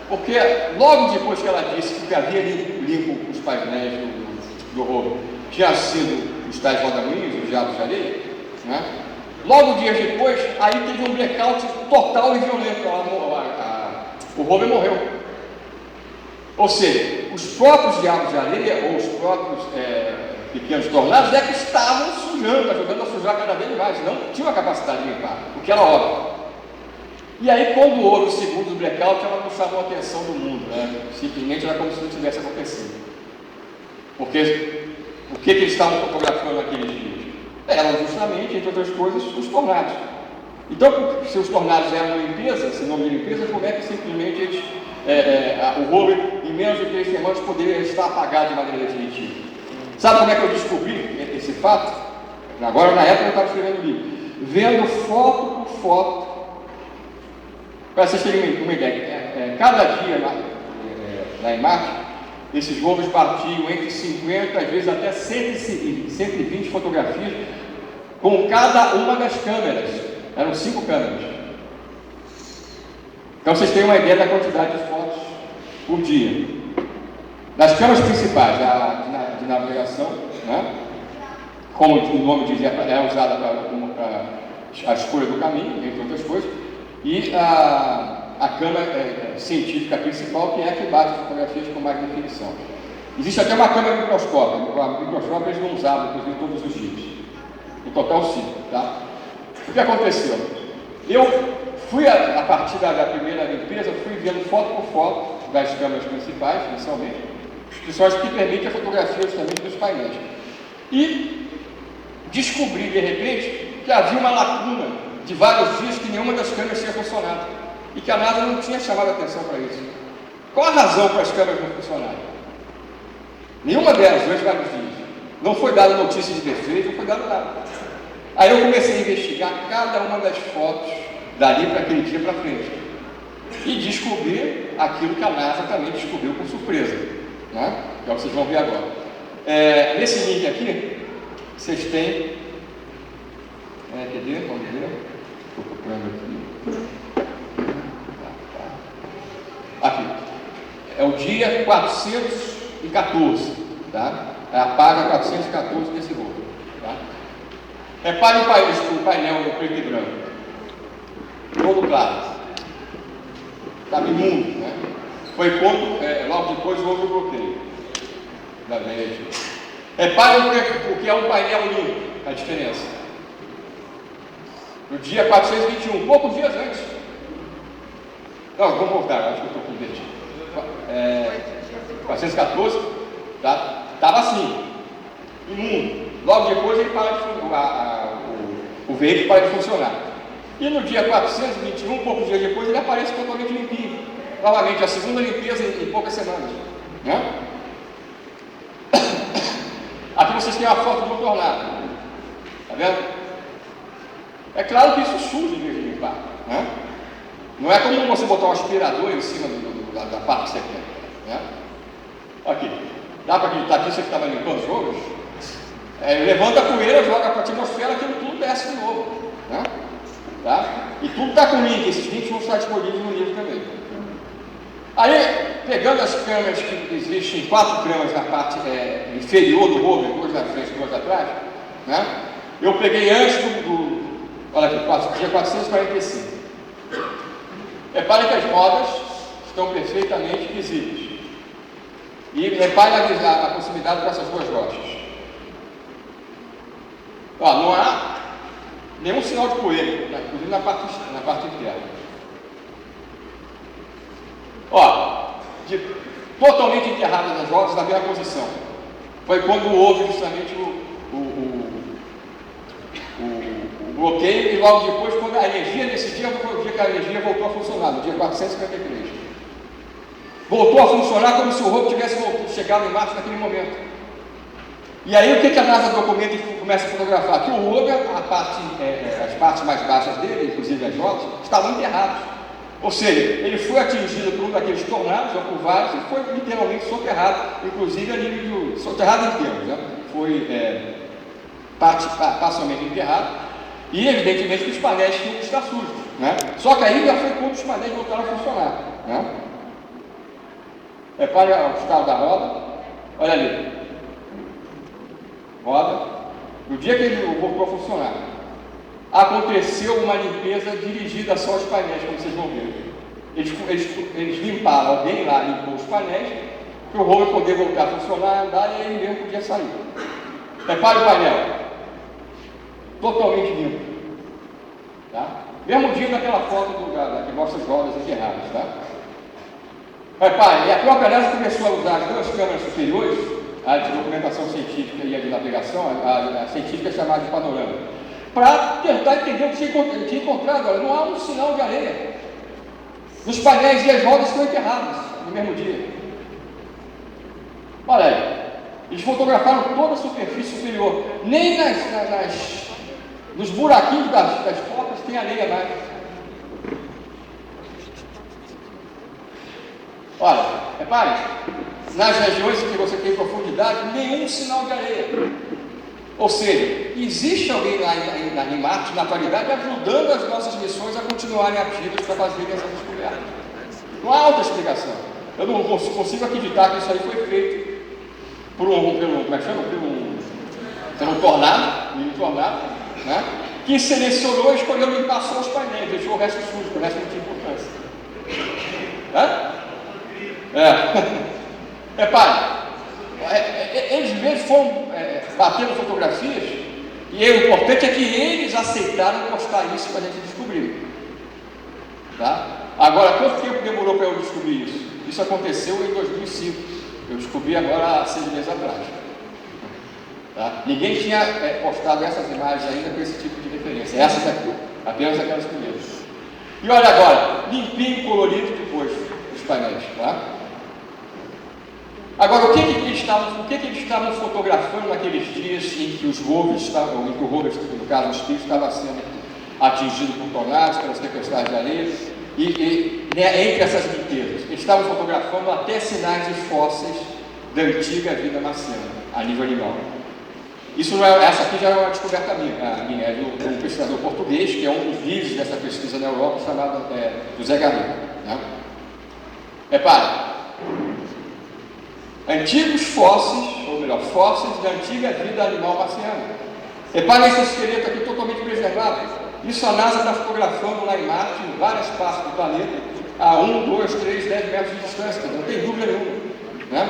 Porque logo depois que ela disse que havia limpo os painéis do rover tinha sido os tais rodamuinhos, os diabos de areia, né? Logo dias depois, aí teve um blackout total e violento, o rover morreu. Ou seja, os próprios diabos de areia, ou os próprios pequenos tornados, que estavam sujando, ajudando a sujar cada vez mais, não tinham a capacidade de limpar, o que era óbvio. E aí, quando houve o segundo blackout, ela não chamou a atenção do mundo, né? Simplesmente era como se não tivesse acontecido. Porque o que eles estavam fotografando naqueles dias? Eram justamente, entre outras coisas, os tornados. Então, se os tornados eram limpeza, se não de limpeza, como é que simplesmente eles, o rover, em menos de 3 semanas, poderia estar apagado de maneira definitiva? Sabe como é que eu descobri esse fato? Agora, na época, eu estava escrevendo o livro. Vendo foto por foto, para vocês terem uma ideia, cada dia lá em Marte, esses rovers partiam entre 50, às vezes até 120 fotografias com cada uma das câmeras. Eram 5 câmeras. Então vocês têm uma ideia da quantidade de fotos por dia. Das câmeras principais, de navegação, né? Como o nome dizia, é usada para a escolha do caminho, entre outras coisas, e a câmera científica principal, que é a que bate fotografias com mais definição. Existe até uma câmera microscópica. O microscópio eles não usavam, inclusive, todos os dias. Em total 5, tá? O que aconteceu? Eu fui, a partir da primeira limpeza, fui vendo foto por foto das câmeras principais, inicialmente, que são as que permitem a fotografia justamente dos painéis. E descobri, de repente, que havia uma lacuna de vários dias que nenhuma das câmeras tinha funcionado. E que a NASA não tinha chamado a atenção para isso. Qual a razão para as câmeras não funcionarem? Nenhuma delas, durante vários dias. Não foi dada notícia de defeito, não foi dado nada. Aí eu comecei a investigar cada uma das fotos dali para aquele dia para frente. E descobri aquilo que a NASA também descobriu com surpresa, né? Que é o que vocês vão ver agora. Nesse link aqui, vocês têm... quer ver? Vamos ver. Estou procurando aqui. Aqui. É o dia 414, tá? É a página 414 desse rolo, tá? Repare o painel no preto e branco. Todo claro. Estava imundo, né? Foi quando, logo depois, houve o bloqueio da rede. Repare o que é um painel limpo, a diferença. No dia 421, poucos dias antes. Não, vamos voltar, acho que eu estou com o dedinho. 414, tá? Estava assim, imundo. Logo depois ele para o veículo para de funcionar. E no dia 421, poucos dias depois, ele aparece totalmente limpinho. Novamente, a segunda limpeza em poucas semanas, né? Aqui vocês têm uma foto do tornado. Tá vendo? É claro que isso suja em vez de limpar, né? Não é como você botar um aspirador em cima da parte que você quer, né? Aqui. Dá para acreditar que você estava limpando os rovers? Levanta a poeira, joga para a atmosfera, aquilo tudo desce de novo, né? Tá? E tudo está com link, esses links vão estar disponíveis no livro também. Aí, pegando as câmeras que existem, 4 câmeras na parte inferior do rover, 2 na frente e 2 atrás, né? Eu peguei antes olha aqui, dia 445. Repare que as rodas estão perfeitamente visíveis. E repare a proximidade com essas duas rochas. Ó, não há nenhum sinal de poeira, inclusive na parte interna. Ó, totalmente enterradas as rodas na mesma posição. Foi quando houve justamente o bloqueio, e logo depois, quando a energia, nesse dia, foi o dia que a energia voltou a funcionar, no dia 453. Voltou a funcionar como se o robo tivesse chegado em Marte naquele momento. E aí o que a NASA documenta e começa a fotografar? Que o rover, as partes mais baixas dele, inclusive as rodas, estavam enterradas. Ou seja, ele foi atingido por um daqueles tornados, ou por vários, e foi literalmente soterrado, inclusive a nível de soterrado inteiro, né? Foi parcialmente enterrado, e evidentemente que os painéis tinham que estar sujos, né? Só que aí já foi quando os painéis voltaram a funcionar, né? Repare o estado da roda, olha ali. Roda, no dia que ele voltou a funcionar, aconteceu uma limpeza dirigida só aos painéis, como vocês vão ver. Eles limparam, alguém lá limpou os painéis, para o rover poder voltar a funcionar, andar, e ele mesmo podia sair. Repare o painel, totalmente limpo. Tá? Mesmo dia daquela foto que mostra as rodas enterradas. Tá? Repare, e a própria NASA começou a usar as duas câmeras superiores, a de documentação científica e a de navegação, a científica é chamada de panorama, para tentar entender o que tinha encontrado. Olha, não há um sinal de areia. Os painéis e as rodas estão enterradas no mesmo dia. Olha aí, eles fotografaram toda a superfície superior, nem nos buraquinhos das focas tem areia mais. Olha, repare, nas regiões em que você tem profundidade, nenhum sinal de areia. Ou seja, existe alguém em Marte, na atualidade, ajudando as nossas missões a continuarem ativas para fazerem essa descoberta. Não há outra explicação. Eu não consigo acreditar que isso aí foi feito por um tornado, né? Que selecionou e escolheu limpar só os painéis, deixou o resto sujo, o resto não tinha importância. Repare, eles mesmos foram batendo fotografias, e o importante é que eles aceitaram postar isso para a gente descobrir. Tá? Agora, quanto tempo demorou para eu descobrir isso? Isso aconteceu em 2005. Eu descobri agora há 6 meses atrás. Tá? Ninguém tinha postado essas imagens ainda com esse tipo de referência. Essas aqui, apenas aquelas primeiras. E olha agora, limpinho, colorido depois dos painéis. Tá? Agora, o que eles estavam fotografando naqueles dias em que os rovers estavam, em que o rover, no caso o Spirit, estava sendo atingido por tornados, pelas tempestades de areia, entre essas limpezas, eles estavam fotografando até sinais de fósseis da antiga vida marciana, a nível animal. Isso não é, essa aqui já é uma descoberta minha, é de um pesquisador português, que é um dos líderes dessa pesquisa na Europa, chamado José Garrido. Né? Repare, antigos fósseis, ou melhor, fósseis da antiga vida animal marciana. Repare esse esqueleto aqui totalmente preservado. Isso a NASA está fotografando lá em Marte, em várias partes do planeta, a 1, 2, 3, 10 metros de distância, não tem dúvida nenhuma. Né?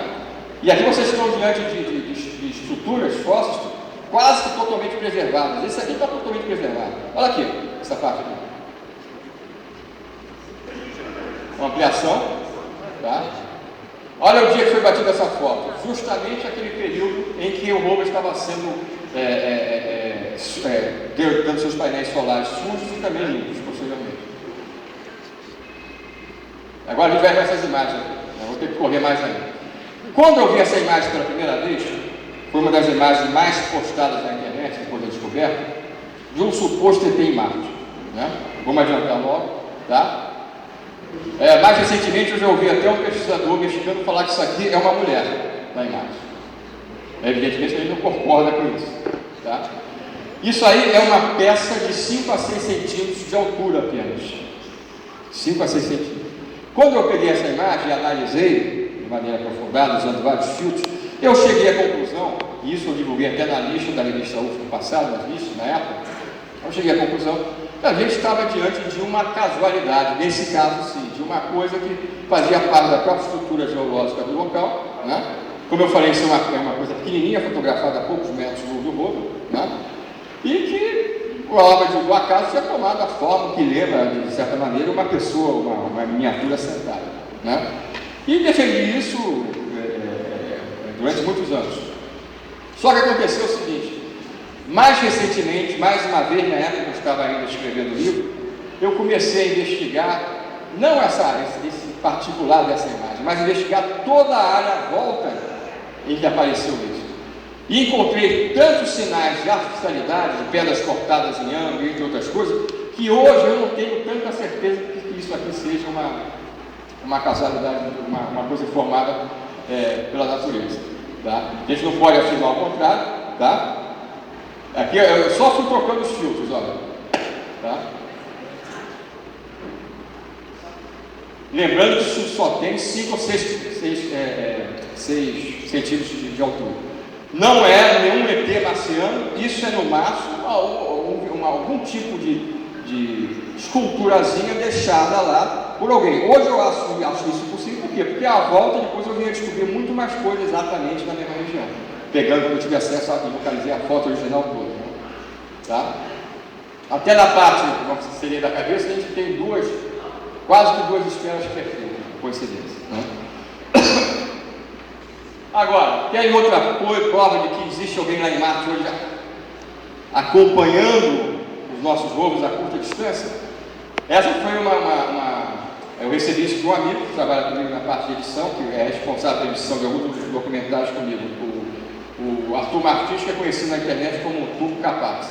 E aqui vocês estão diante de estruturas fósseis quase que totalmente preservadas. Esse aqui está totalmente preservado. Olha aqui, essa parte aqui. Uma ampliação. Tá? Olha o dia que foi batida essa foto. Justamente aquele período em que o rover estava sendo dando seus painéis solares sujos e também limpos, posteriormente. Agora a gente vai ver essas imagens aqui. Eu vou ter que correr mais ainda. Quando eu vi essa imagem pela primeira vez, foi uma das imagens mais postadas na internet, depois da descoberta, de um suposto ET em Marte. Né? Vamos adiantar logo, tá? Mais recentemente eu já ouvi até um pesquisador mexicano falar que isso aqui é uma mulher na imagem. Evidentemente ele não concorda com isso. Tá? Isso aí é uma peça de 5 a 6 centímetros de altura apenas. 5 a 6 centímetros. Quando eu peguei essa imagem e analisei de maneira aprofundada, usando vários filtros, eu cheguei à conclusão, e isso eu divulguei até na lista da revista UFO no passado, na época, eu cheguei à conclusão A gente estava diante de uma casualidade, nesse caso sim, de uma coisa que fazia parte da própria estrutura geológica do local, né? Como eu falei, isso é uma coisa pequenininha, fotografada a poucos metros do rover, né? E que, por obra do acaso, tinha tomado a forma que lembra, de certa maneira, uma pessoa, uma miniatura sentada, né? E defendi isso durante muitos anos. Só que aconteceu o seguinte: mais recentemente, mais uma vez, na época que eu estava ainda escrevendo o livro, eu comecei a investigar, não esse particular dessa imagem, mas investigar toda a área à volta em que apareceu isso. E encontrei tantos sinais de artificialidade, de pedras cortadas em ângulo, entre outras coisas, que hoje eu não tenho tanta certeza que isso aqui seja uma casualidade, uma coisa formada pela natureza. Tá? A gente não pode afirmar o contrário, tá? Aqui eu só fui trocando os filtros, olha. Tá? Lembrando que isso só tem 5 ou 6 centímetros de altura. Não é nenhum ET marciano, isso é no máximo algum tipo de esculturazinha deixada lá por alguém. Hoje eu acho isso possível, por quê? Porque à volta depois eu vinha descobrir muito mais coisas exatamente na mesma região. Pegando, quando eu tive acesso a localizar a foto original toda. Né? Tá? Até na parte, como seria da cabeça, a gente tem quase que duas esferas perfeitas, coincidência. Né? Agora, tem outra prova de que existe alguém lá em Marte hoje acompanhando os nossos rovers a curta distância? Essa foi eu recebi isso de um amigo que trabalha comigo na parte de edição, que é responsável pela edição de alguns dos documentários comigo, o Arthur Martins, que é conhecido na internet como Turco Capaz.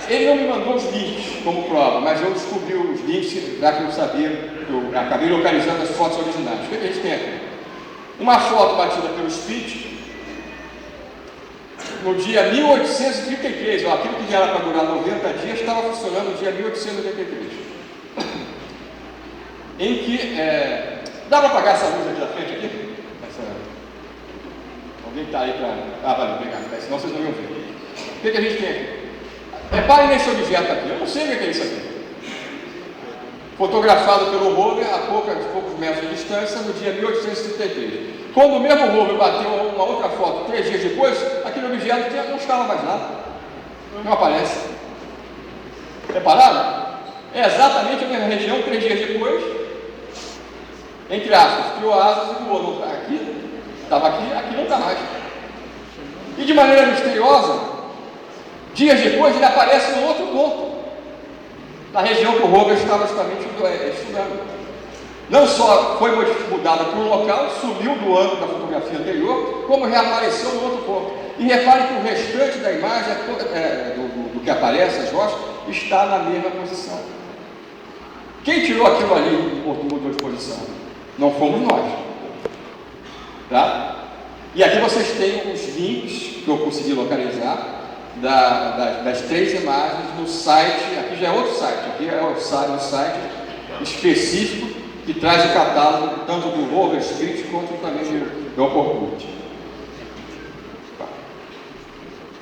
Ele não me mandou os links como prova, mas eu descobri os links, já que eu sabia, eu acabei localizando as fotos originais. O que a gente tem aqui? Uma foto batida pelo Spitz no dia 1833, aquilo que já era para durar 90 dias, estava funcionando no dia 1883. Em que, dá para apagar essa luz aqui da frente aqui? Alguém está aí para... valeu, obrigado, senão vocês não iam ver. O que a gente tem aqui? Reparem nesse objeto aqui, eu não sei o que é isso aqui. Fotografado pelo rover a poucos metros de distância no dia 1833. Quando o mesmo rover bateu uma outra foto 3 dias depois, aquele objeto não estava mais lá, não aparece. Repararam? É exatamente a mesma região 3 dias depois, entre aspas, criou asas e voou. Aqui, estava aqui não está mais. E de maneira misteriosa, dias depois ele aparece em outro ponto, na região que o rover estava justamente estudando. Não só foi mudada para um local, sumiu do ângulo da fotografia anterior, como reapareceu no outro ponto. E repare que o restante da imagem, do que aparece, as rochas, está na mesma posição. Quem tirou aquilo ali e mudou de posição? Não fomos nós. Tá? E aqui vocês têm os links que eu consegui localizar das 3 imagens no site. Aqui já é outro site, aqui é o site específico que traz o catálogo tanto do rover Spitz quanto também do Oportun.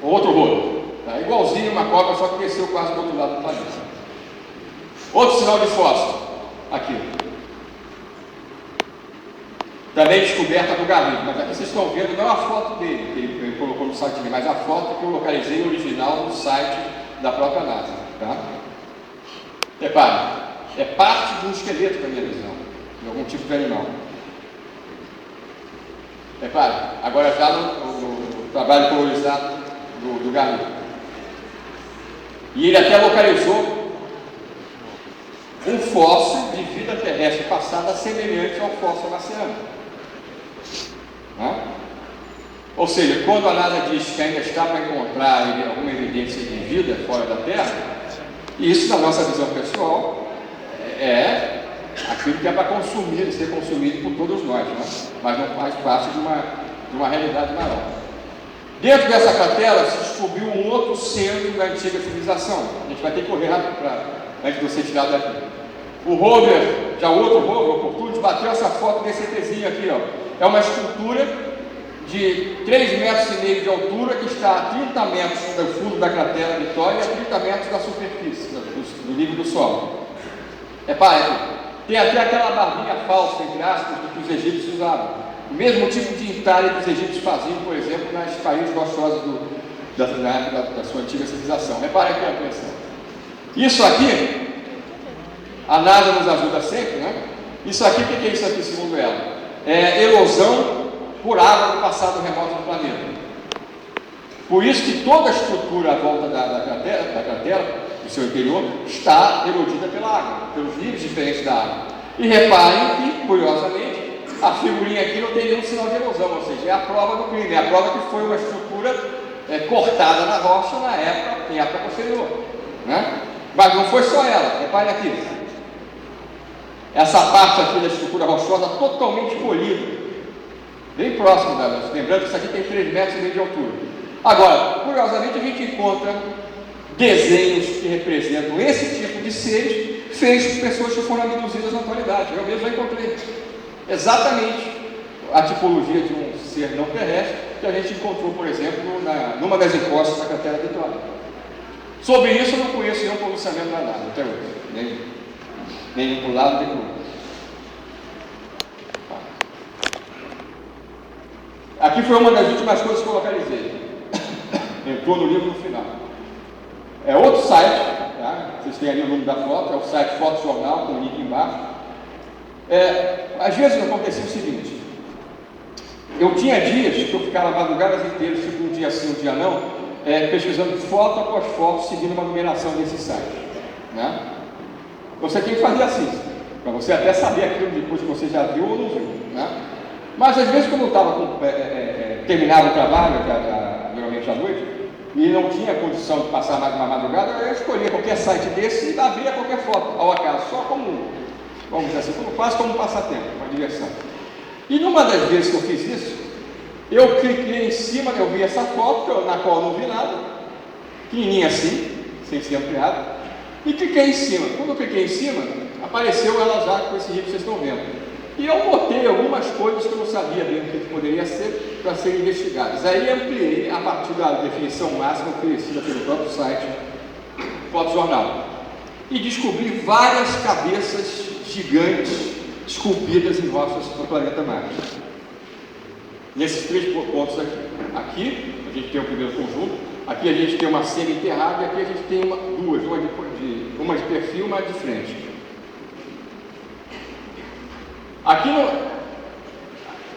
Outro rover, tá? Igualzinho uma cópia, só que desceu quase do outro lado do planeta. Outro sinal de fósforo, aqui. Também descoberta do Garrido, mas aqui vocês estão vendo não a foto dele, que ele colocou no site dele, mas a foto que eu localizei original no site da própria NASA. Tá? Repare, é parte de um esqueleto da minha visão, de algum tipo de animal. Repare, agora já no trabalho colorizado do Garrido. E ele até localizou um fóssil de vida terrestre passada semelhante ao fóssil marciano. Ou seja, quando a NASA diz que ainda está para encontrar alguma evidência de vida fora da Terra, isso, na nossa visão pessoal, é aquilo que é para ser consumido por todos nós, né? Mas não faz parte de uma realidade maior. Dentro dessa cratera se descobriu um outro centro da antiga civilização. A gente vai ter que correr rápido antes de você tirar daqui. O rover, já o outro rover, o Oportun, bateu essa foto desse ETzinho aqui, ó. É uma escultura de 3,5 metros de altura, que está a 30 metros do fundo da cratera Vitória e a 30 metros da superfície, do nível do solo. Repare, tem até aquela barbinha falsa, entre aspas, que os egípcios usavam. O mesmo tipo de entalhe que os egípcios faziam, por exemplo, nas paredes rochosas na época da sua antiga civilização. Repare aqui a atenção. Isso aqui, a NASA nos ajuda sempre, né? Isso aqui, o que é isso aqui, segundo ela? É erosão por água do passado remoto do planeta. Por isso que toda a estrutura à volta da cratera, do seu interior, está erodida pela água, pelos níveis diferentes da água. E reparem que, curiosamente, a figurinha aqui não tem nenhum sinal de erosão, ou seja, é a prova do crime, é a prova que foi uma estrutura cortada na rocha em época posterior, né? Mas não foi só ela, reparem aqui. Essa parte aqui da estrutura rochosa totalmente polida, bem próximo dela. Lembrando que isso aqui tem 3,5 metros de altura. Agora, curiosamente, a gente encontra desenhos que representam esse tipo de seres feitos por pessoas que foram abduzidas na atualidade. Eu mesmo já encontrei exatamente a tipologia de um ser não terrestre que a gente encontrou, por exemplo, numa das encostas da cratera Vitória. Sobre isso, eu não conheço nenhum pronunciamento da nada até hoje, nem para um lado nem para o outro. Aqui foi uma das últimas coisas que eu localizei. Entrou no livro no final. É outro site, tá? Vocês têm ali o nome da foto, é o site Foto Jornal, com o link embaixo. Às vezes acontecia o seguinte: eu tinha dias que eu ficava madrugadas inteiras, tipo um dia sim, um dia não, pesquisando foto após foto, seguindo uma numeração desse site, né? Você tem que fazer assim, para você até saber aquilo depois que você já viu ou não viu, né? Mas às vezes, quando eu estava terminava o trabalho, geralmente à noite, e não tinha condição de passar mais uma madrugada, eu escolhia qualquer site desse e abria qualquer foto, ao acaso, só como, vamos dizer assim, quase como passatempo, uma diversão. E numa das vezes que eu fiz isso, eu cliquei em cima, eu vi essa foto, na qual eu não vi nada, pequenininha assim, sem ser ampliada, e cliquei em cima. Quando eu cliquei em cima, apareceu ela já com esse risco que vocês estão vendo. E eu botei algumas coisas que eu não sabia bem o que poderia ser para serem investigadas. Aí ampliei a partir da definição máxima oferecida pelo próprio site Foto Jornal. E descobri várias cabeças gigantes esculpidas em rochas do planeta Marte. Nesses 3 pontos aqui. Aqui a gente tem o primeiro conjunto, aqui a gente tem uma semi-enterrada e aqui a gente tem duas, uma de perfil e uma de frente. Aqui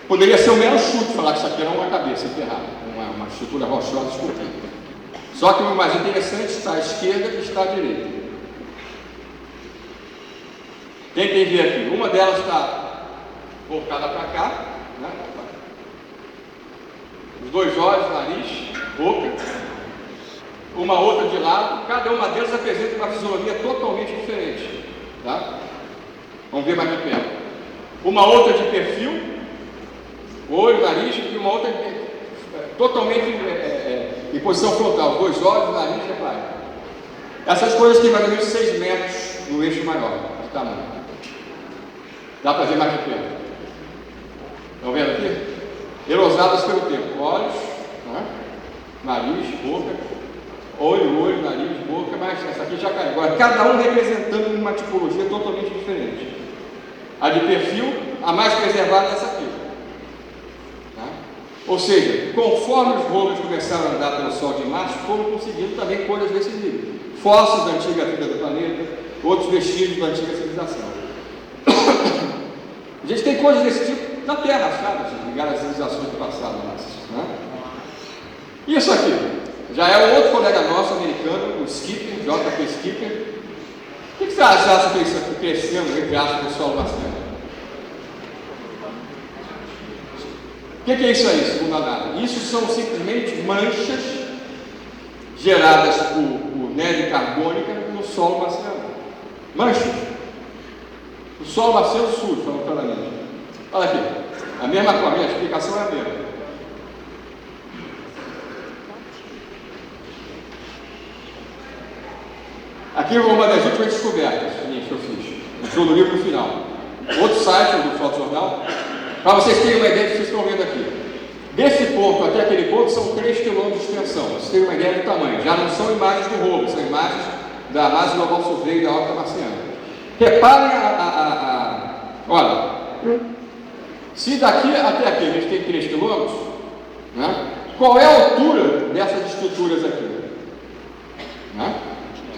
poderia ser um mero chute falar que isso aqui era uma cabeça enterrada, uma estrutura rochosa esculpida. Só que o mais interessante está à esquerda e está à direita. Tentem ver aqui, uma delas está voltada para cá, né? Os 2 olhos, nariz, boca, uma outra de lado, cada uma delas apresenta uma fisionomia totalmente diferente, tá? Vamos ver mais de perto. Uma outra de perfil, olho, nariz, e uma outra totalmente em posição frontal, 2 olhos, nariz e repare. Essas coisas têm mais ou menos 6 metros no eixo maior de tamanho. Dá para ver mais de perto. Estão vendo aqui? Erosadas pelo tempo, olhos, né? Nariz, boca, olho, nariz, boca, mas essa aqui já caiu. Agora, cada um representando uma tipologia totalmente diferente. A de perfil, a mais preservada é essa aqui. Tá? Ou seja, conforme os rolos começaram a andar pelo Sol de Marte, foram conseguindo também coisas desse nível. Fósseis da antiga vida do planeta, outros vestígios da antiga civilização. A gente tem coisas desse tipo na Terra, achadas, ligadas às civilizações do passado. Né? Isso aqui já é um outro colega nosso, americano, o Skipper, J.P. Skipper. O que você acha que isso aqui crescendo entre aspas no solo marciano? O que é isso aí, segundo a NASA? Isso são simplesmente manchas geradas por neve carbônica no solo marciano. Manchas. O solo marciano sujo, falando claramente. Olha aqui, a mesma coisa, a explicação é a mesma. Aqui é uma das últimas descobertas que eu fiz. Entrou no livro no final. Outro site do Foto Jornal, para vocês terem uma ideia do que vocês estão vendo aqui. Desse ponto até aquele ponto são 3 quilômetros de extensão. Você tem uma ideia do tamanho. Já não são imagens do Hubble, são imagens da Base Global Survey da órbita marciana. Reparem olha, se daqui até aqui a gente tem 3 quilômetros, né? Qual é a altura dessas estruturas aqui? Né?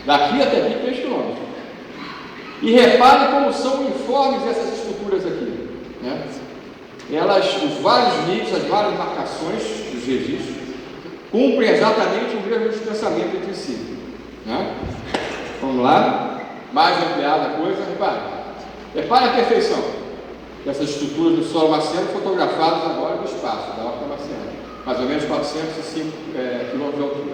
Daqui até aqui 3 quilômetros. E reparem como são uniformes essas estruturas aqui, né? Os vários níveis, as várias marcações dos registros cumprem exatamente o mesmo distanciamento entre si, né? Vamos lá, mais ampliada a coisa, reparem a perfeição dessas estruturas do solo marciano fotografadas agora do espaço, da órbita marciana, mais ou menos 405 km de altura.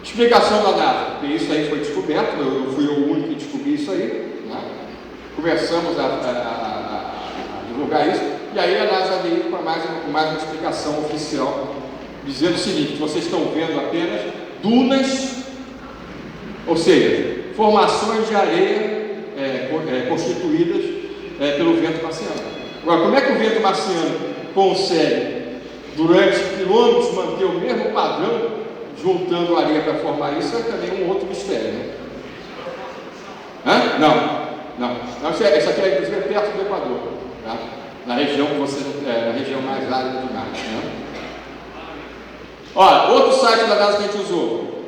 Explicação da NASA, porque isso aí foi descoberto, eu fui o único que descobri isso aí, né? Começamos a divulgar isso, e aí a NASA veio com mais uma explicação oficial, dizendo o seguinte: vocês estão vendo apenas dunas, ou seja, formações de areia constituídas pelo vento marciano. Agora, como é que o vento marciano consegue, durante quilômetros, manter o mesmo padrão, juntando areia para formar isso? É também um outro mistério, né? Não. Essa aqui é, inclusive, perto do Equador, tá? Na região na região mais árida de Marte, né? Olha, outro site da NASA que a gente usou.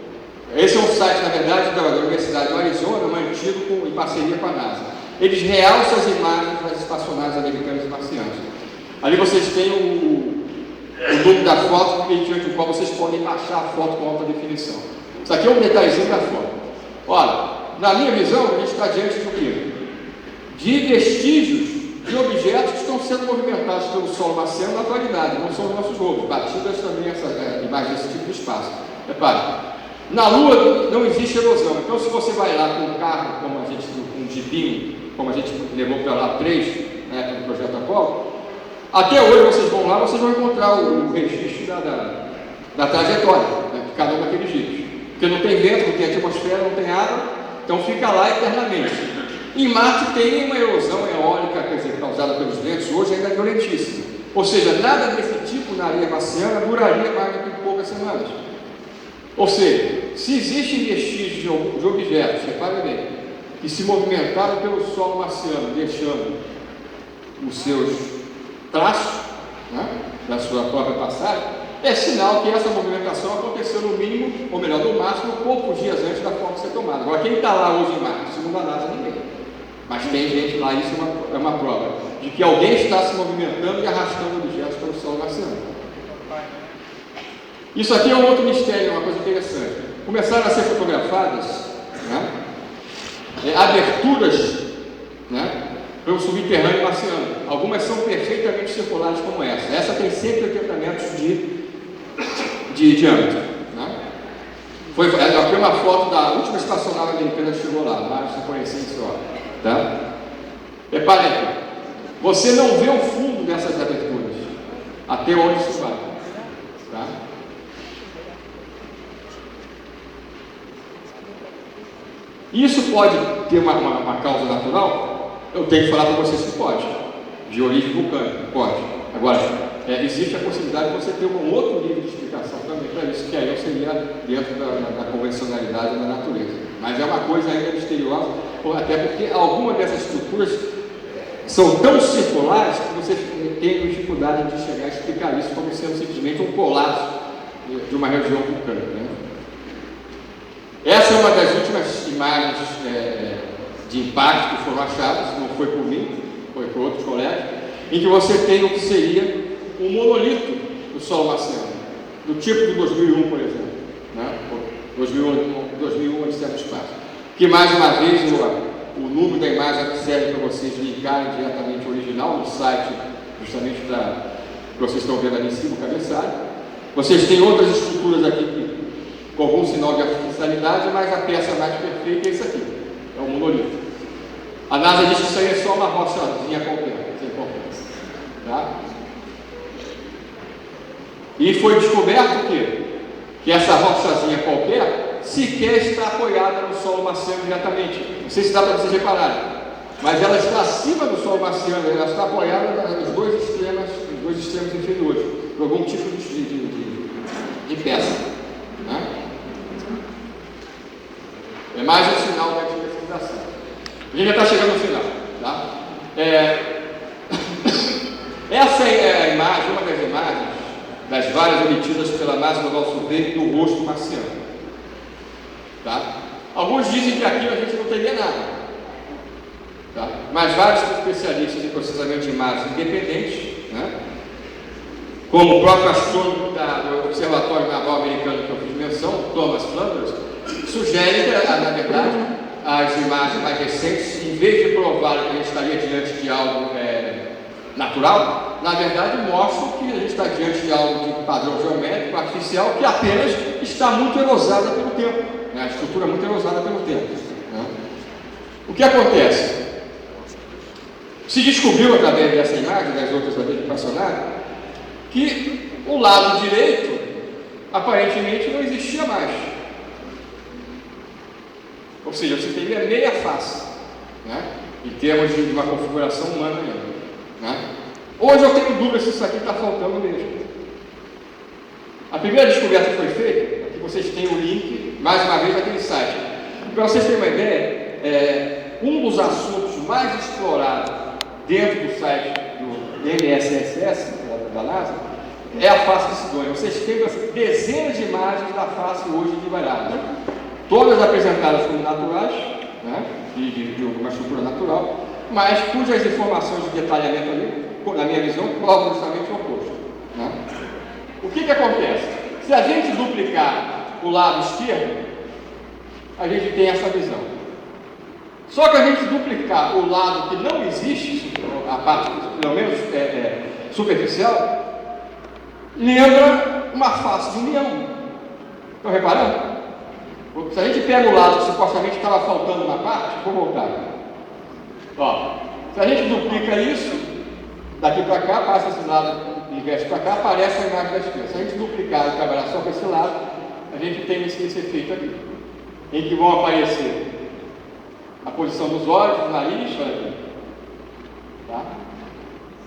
Esse é um site, na verdade, da Universidade do Arizona, mantido em parceria com a NASA. Eles realçam as imagens das estacionárias americanas e marcianas. Ali vocês têm o número da foto, mediante o qual vocês podem baixar a foto com alta definição. Isso aqui é um detalhezinho da foto. Olha, na minha visão, a gente está diante do quê? De vestígios de objetos que estão sendo movimentados pelo solo marciano na atualidade, não são os nossos globos, batidas também essas imagens desse tipo de espaço. Repare, na Lua não existe erosão, então se você vai lá com um carro, como a gente, com um jipinho, como a gente levou para lá 3, né, no projeto Apollo, até hoje vocês vão lá, vocês vão encontrar o registro da trajetória, né, de cada um daqueles jipes, porque não tem vento, não tem atmosfera, não tem água, então fica lá eternamente. Em Marte tem uma erosão eólica, quer dizer, causada pelos ventos, hoje ainda é violentíssima. Ou seja, nada desse tipo na areia marciana duraria mais do que poucas semanas. Ou seja, se existem vestígios de objetos, reparem bem, que se movimentaram pelo solo marciano, deixando os seus traços, né, da sua própria passagem, é sinal que essa movimentação aconteceu no mínimo, ou melhor, no máximo, poucos dias antes da foto ser tomada. Agora, quem está lá hoje em Marte, segundo a NASA, ninguém. Mas tem gente lá, isso é uma prova de que alguém está se movimentando e arrastando objetos pelo solo marciano. Isso aqui é um outro mistério, uma coisa interessante. Começaram a ser fotografadas, né, aberturas, né, pelo subterrâneo marciano. Algumas são perfeitamente circulares como essa. Essa tem 180 metros de diâmetro, né? Aqui é uma foto da última estacionária americana que chegou lá, Marte reconhecente só, tá? Reparem aqui, você não vê o fundo dessas aberturas, até onde isso vai, tá? Isso pode ter uma causa natural? Eu tenho que falar para vocês que pode, de origem vulcânica, pode. Agora, existe a possibilidade de você ter um outro nível de explicação também para isso, que aí seria dentro da convencionalidade da natureza. Mas é uma coisa ainda misteriosa, até porque algumas dessas estruturas são tão circulares que você tem dificuldade de chegar a explicar isso como sendo simplesmente um colapso de uma região vulcânica, né? Essa é uma das últimas imagens de impacto que foram achadas, não foi por mim, foi por outros colegas, em que você tem o que seria um monolito do solo marciano, do tipo de 2001, por exemplo, né? 2001 Odisseia do Espaço, que mais uma vez o número da imagem serve para vocês linkarem diretamente o original no site, justamente que vocês estão vendo ali em cima, o cabeçalho. Vocês têm outras estruturas aqui com algum sinal de artificialidade, mas a peça mais perfeita é isso aqui, é o monolito. A NASA diz que isso aí é só uma rochazinha qualquer, sem importância, tá? E foi descoberto que essa rochazinha qualquer sequer está apoiada no solo marciano diretamente. Não sei se dá para vocês repararem, mas ela está acima do solo marciano, ela está apoiada nos dois extremos inferiores. por algum tipo de peça. Né? É mais um sinal da especificação. A gente já está chegando no final. Tá? Essa é a imagem, uma das imagens das várias obtidas pela NASA Global Survey do rosto marciano. Tá? Alguns dizem que aqui a gente não teria nada. Tá? Mas vários especialistas em processamento de imagens independentes, né? Como o próprio astrônomo do Observatório Naval Americano que eu fiz menção, Thomas Flanders, sugere que, na verdade, as imagens mais recentes, em vez de provar que a gente estaria diante de algo natural, na verdade mostram que a gente está diante de algo de padrão geométrico, artificial, que apenas está muito erosada pelo tempo, né? A estrutura muito erosada pelo tempo. Né? O que acontece? Se descobriu através dessa imagem, das outras da vida passionada, que o lado direito aparentemente não existia mais. Ou seja, você teria meia face, né? Em termos de uma configuração humana mesmo. Né? Hoje eu tenho dúvida se isso aqui está faltando mesmo. A primeira descoberta que foi feita, aqui vocês têm o link, mais uma vez, daquele site. Para vocês terem uma ideia, um dos assuntos mais explorados dentro do site do NSSS, da NASA, é a face de Sidônia. Vocês têm dezenas de imagens da face hoje de Varada, todas apresentadas como naturais, né? de uma estrutura natural, mas cujas informações de detalhamento ali, na minha visão, provam justamente o oposto. Né? O que acontece? Se a gente duplicar o lado esquerdo, a gente tem essa visão. Só que a gente duplicar o lado que não existe, a parte, pelo menos superficial, lembra uma face de um leão. Estão reparando? Se a gente pega o lado que supostamente estava faltando uma parte, vou voltar. Ó, se a gente duplica isso, daqui para cá, passa esse lado e inverte para cá, aparece a imagem da esquerda. Se a gente duplicar e trabalhar só com esse lado, a gente tem esse efeito aqui, em que vão aparecer a posição dos olhos, do nariz, olha aqui. Tá?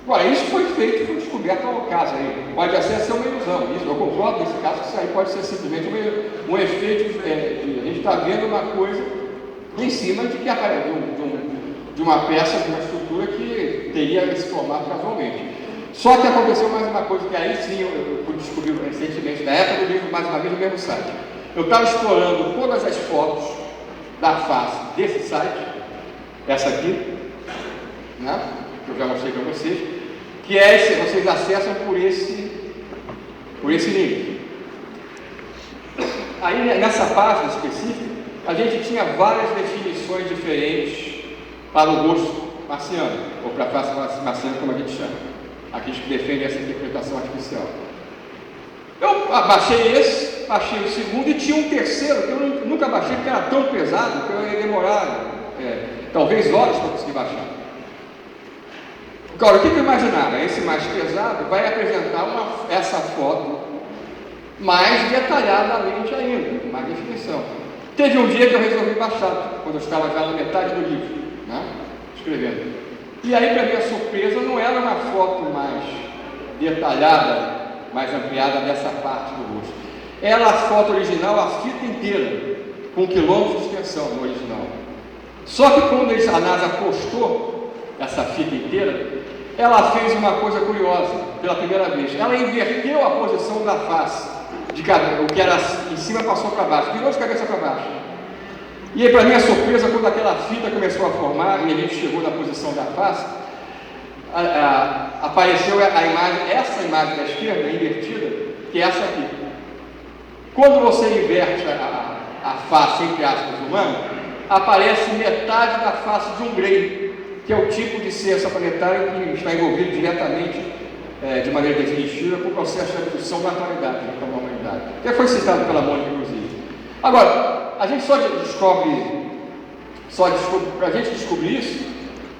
Agora, isso foi feito, foi descoberto ao caso aí. Pode até ser uma ilusão. Isso, eu concordo nesse caso que isso aí pode ser simplesmente um efeito a gente está vendo uma coisa em cima de que aparece de uma peça, de uma estrutura que teria esse formato casualmente. Só que aconteceu mais uma coisa que aí sim eu pude descobrir recentemente, na época do livro, mais uma vez no mesmo site. Eu estava explorando todas as fotos da face desse site, essa aqui, né, que eu já mostrei para vocês, que é esse, vocês acessam por esse link. Aí nessa página específica, a gente tinha várias definições diferentes para o rosto marciano, ou para a face marciana, como a gente chama, aqueles que defendem essa interpretação artificial. Eu baixei esse, baixei o segundo e tinha um terceiro que eu nunca baixei porque era tão pesado que eu ia demorar talvez horas para conseguir baixar. Agora, o que eu imaginava? Esse mais pesado vai apresentar essa foto mais detalhadamente ainda, com mais definição. Teve um dia que eu resolvi baixar, quando eu estava já na metade do livro, né, escrevendo. E aí, para minha surpresa, não era uma foto mais detalhada, mais ampliada dessa parte do rosto. Era a foto original, a fita inteira, com quilômetros de extensão no original. Só que quando a NASA postou essa fita inteira, ela fez uma coisa curiosa, pela primeira vez. Ela inverteu a posição da face, o que era em cima passou para baixo, virou de cabeça para baixo. E aí, para minha surpresa, quando aquela fita começou a formar e a gente chegou na posição da face, apareceu a imagem, essa imagem da esquerda, invertida, que é essa aqui. Quando você inverte a face, entre aspas, humana, aparece metade da face de um grey, que é o tipo de ciência planetária que está envolvido diretamente, de maneira definitiva, com o processo de redução da atualidade da humanidade, que foi citado pela Mônica, inclusive. Agora, a gente só descobre, para a gente descobrir isso,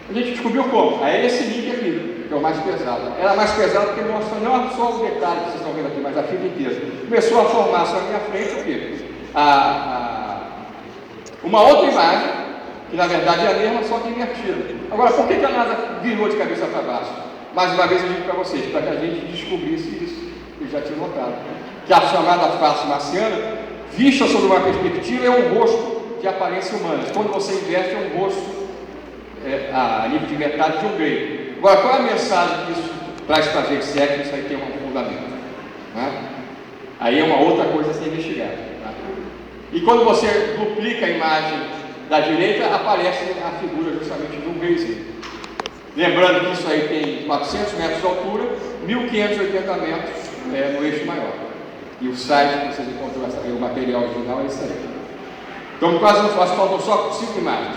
a gente descobriu como? É esse link aqui, que é o mais pesado. Era mais pesado porque mostra não só o detalhe que vocês estão vendo aqui, mas a fita inteira. Começou a formar-se na minha frente o quê? Uma outra imagem, que na verdade é a mesma, só que invertida. Agora, por que a NASA virou de cabeça para baixo? Mais uma vez eu digo para vocês, para que a gente descobrisse isso Ele já tinha notado que a chamada face marciana, vista sob uma perspectiva, é um rosto de aparência humana. Quando você inverte, é um rosto a nível de metade de um grego. Agora, qual é a mensagem que isso traz para a gente? Se é que isso aí tem um fundamento, né? Aí é uma outra coisa a ser investigada, tá? E quando você duplica a imagem da direita, aparece a figura justamente de um gayzinho. Lembrando que isso aí tem 400 metros de altura, 1.580 metros no eixo maior. E o site que vocês encontram, o material original é isso aí. Então quase não faço, faltam só 5 imagens.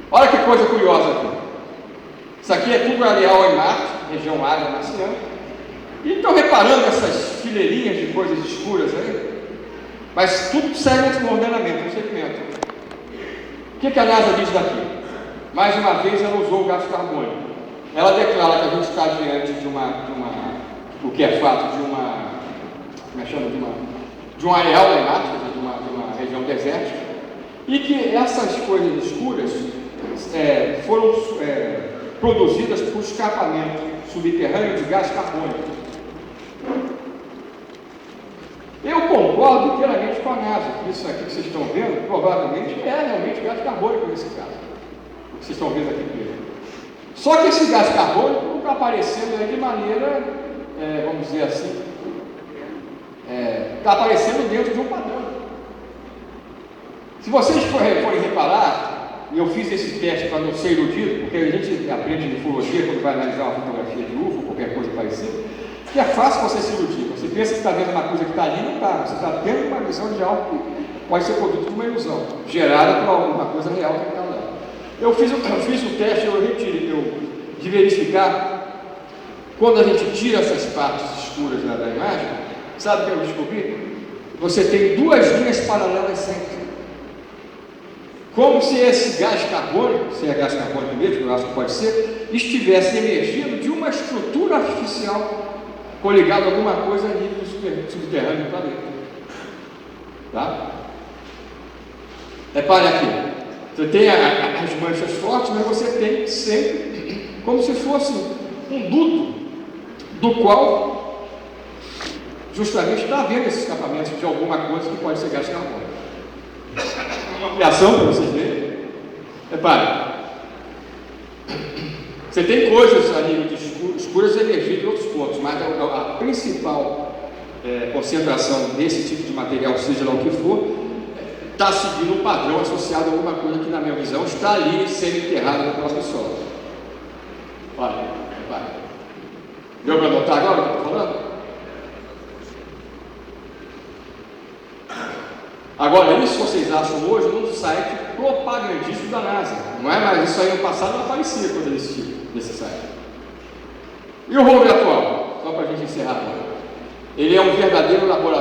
Olha que coisa curiosa aqui. Isso aqui é tudo areal em Marte, região árida marciana. E estão reparando essas fileirinhas de coisas escuras aí? Mas tudo segue um ordenamento, um segmento. O que a NASA diz daqui? Mais uma vez ela usou o gás carbônico. Ela declara que a gente está diante de o que é fato, de um areal em Marte, de uma região desértica, e que essas coisas escuras foram produzidas por escapamento subterrâneo de gás carbônico. Eu concordo inteiramente com a NASA, que isso aqui que vocês estão vendo, provavelmente é realmente gás carbônico nesse caso, o que vocês estão vendo aqui primeiro. Só que esse gás carbônico não está aparecendo aí de maneira, vamos dizer assim, está aparecendo dentro de um padrão. Se vocês forem reparar, e eu fiz esse teste para não ser iludido, porque a gente aprende em ufologia quando vai analisar uma fotografia de UFO ou qualquer coisa parecida, que é fácil você se iludir. Você pensa que está vendo uma coisa que está ali, não está. Você está tendo uma visão de algo que pode ser produto de uma ilusão, gerada por alguma coisa real que está lá. Eu fiz o teste, de verificar, quando a gente tira essas partes escuras da imagem, sabe o que eu descobri? Você tem duas linhas paralelas sempre. Como se esse gás carbônico, se é gás carbônico mesmo, eu acho que pode ser, estivesse emergindo de uma estrutura artificial coligada a alguma coisa a nível subterrâneo do planeta. Tá? Repare aqui. Você tem as manchas fortes, mas você tem sempre como se fosse um duto do qual justamente está havendo esse escapamento de alguma coisa que pode ser gás carbônico. Uma ampliação para vocês verem. Repare, você tem coisas a nível de escuras emergindo em outros pontos, mas a principal concentração desse tipo de material, seja lá o que for, está seguindo um padrão associado a alguma coisa que, na minha visão, está ali sendo enterrada no próprio solo. Olha, vai. Deu para notar agora o que eu estou falando? Agora, isso vocês acham hoje num site propagandístico da NASA, não é? Mas isso aí no passado não aparecia quando existia nesse site. E o rover atual? Só para a gente encerrar agora. Ele é um verdadeiro laboratório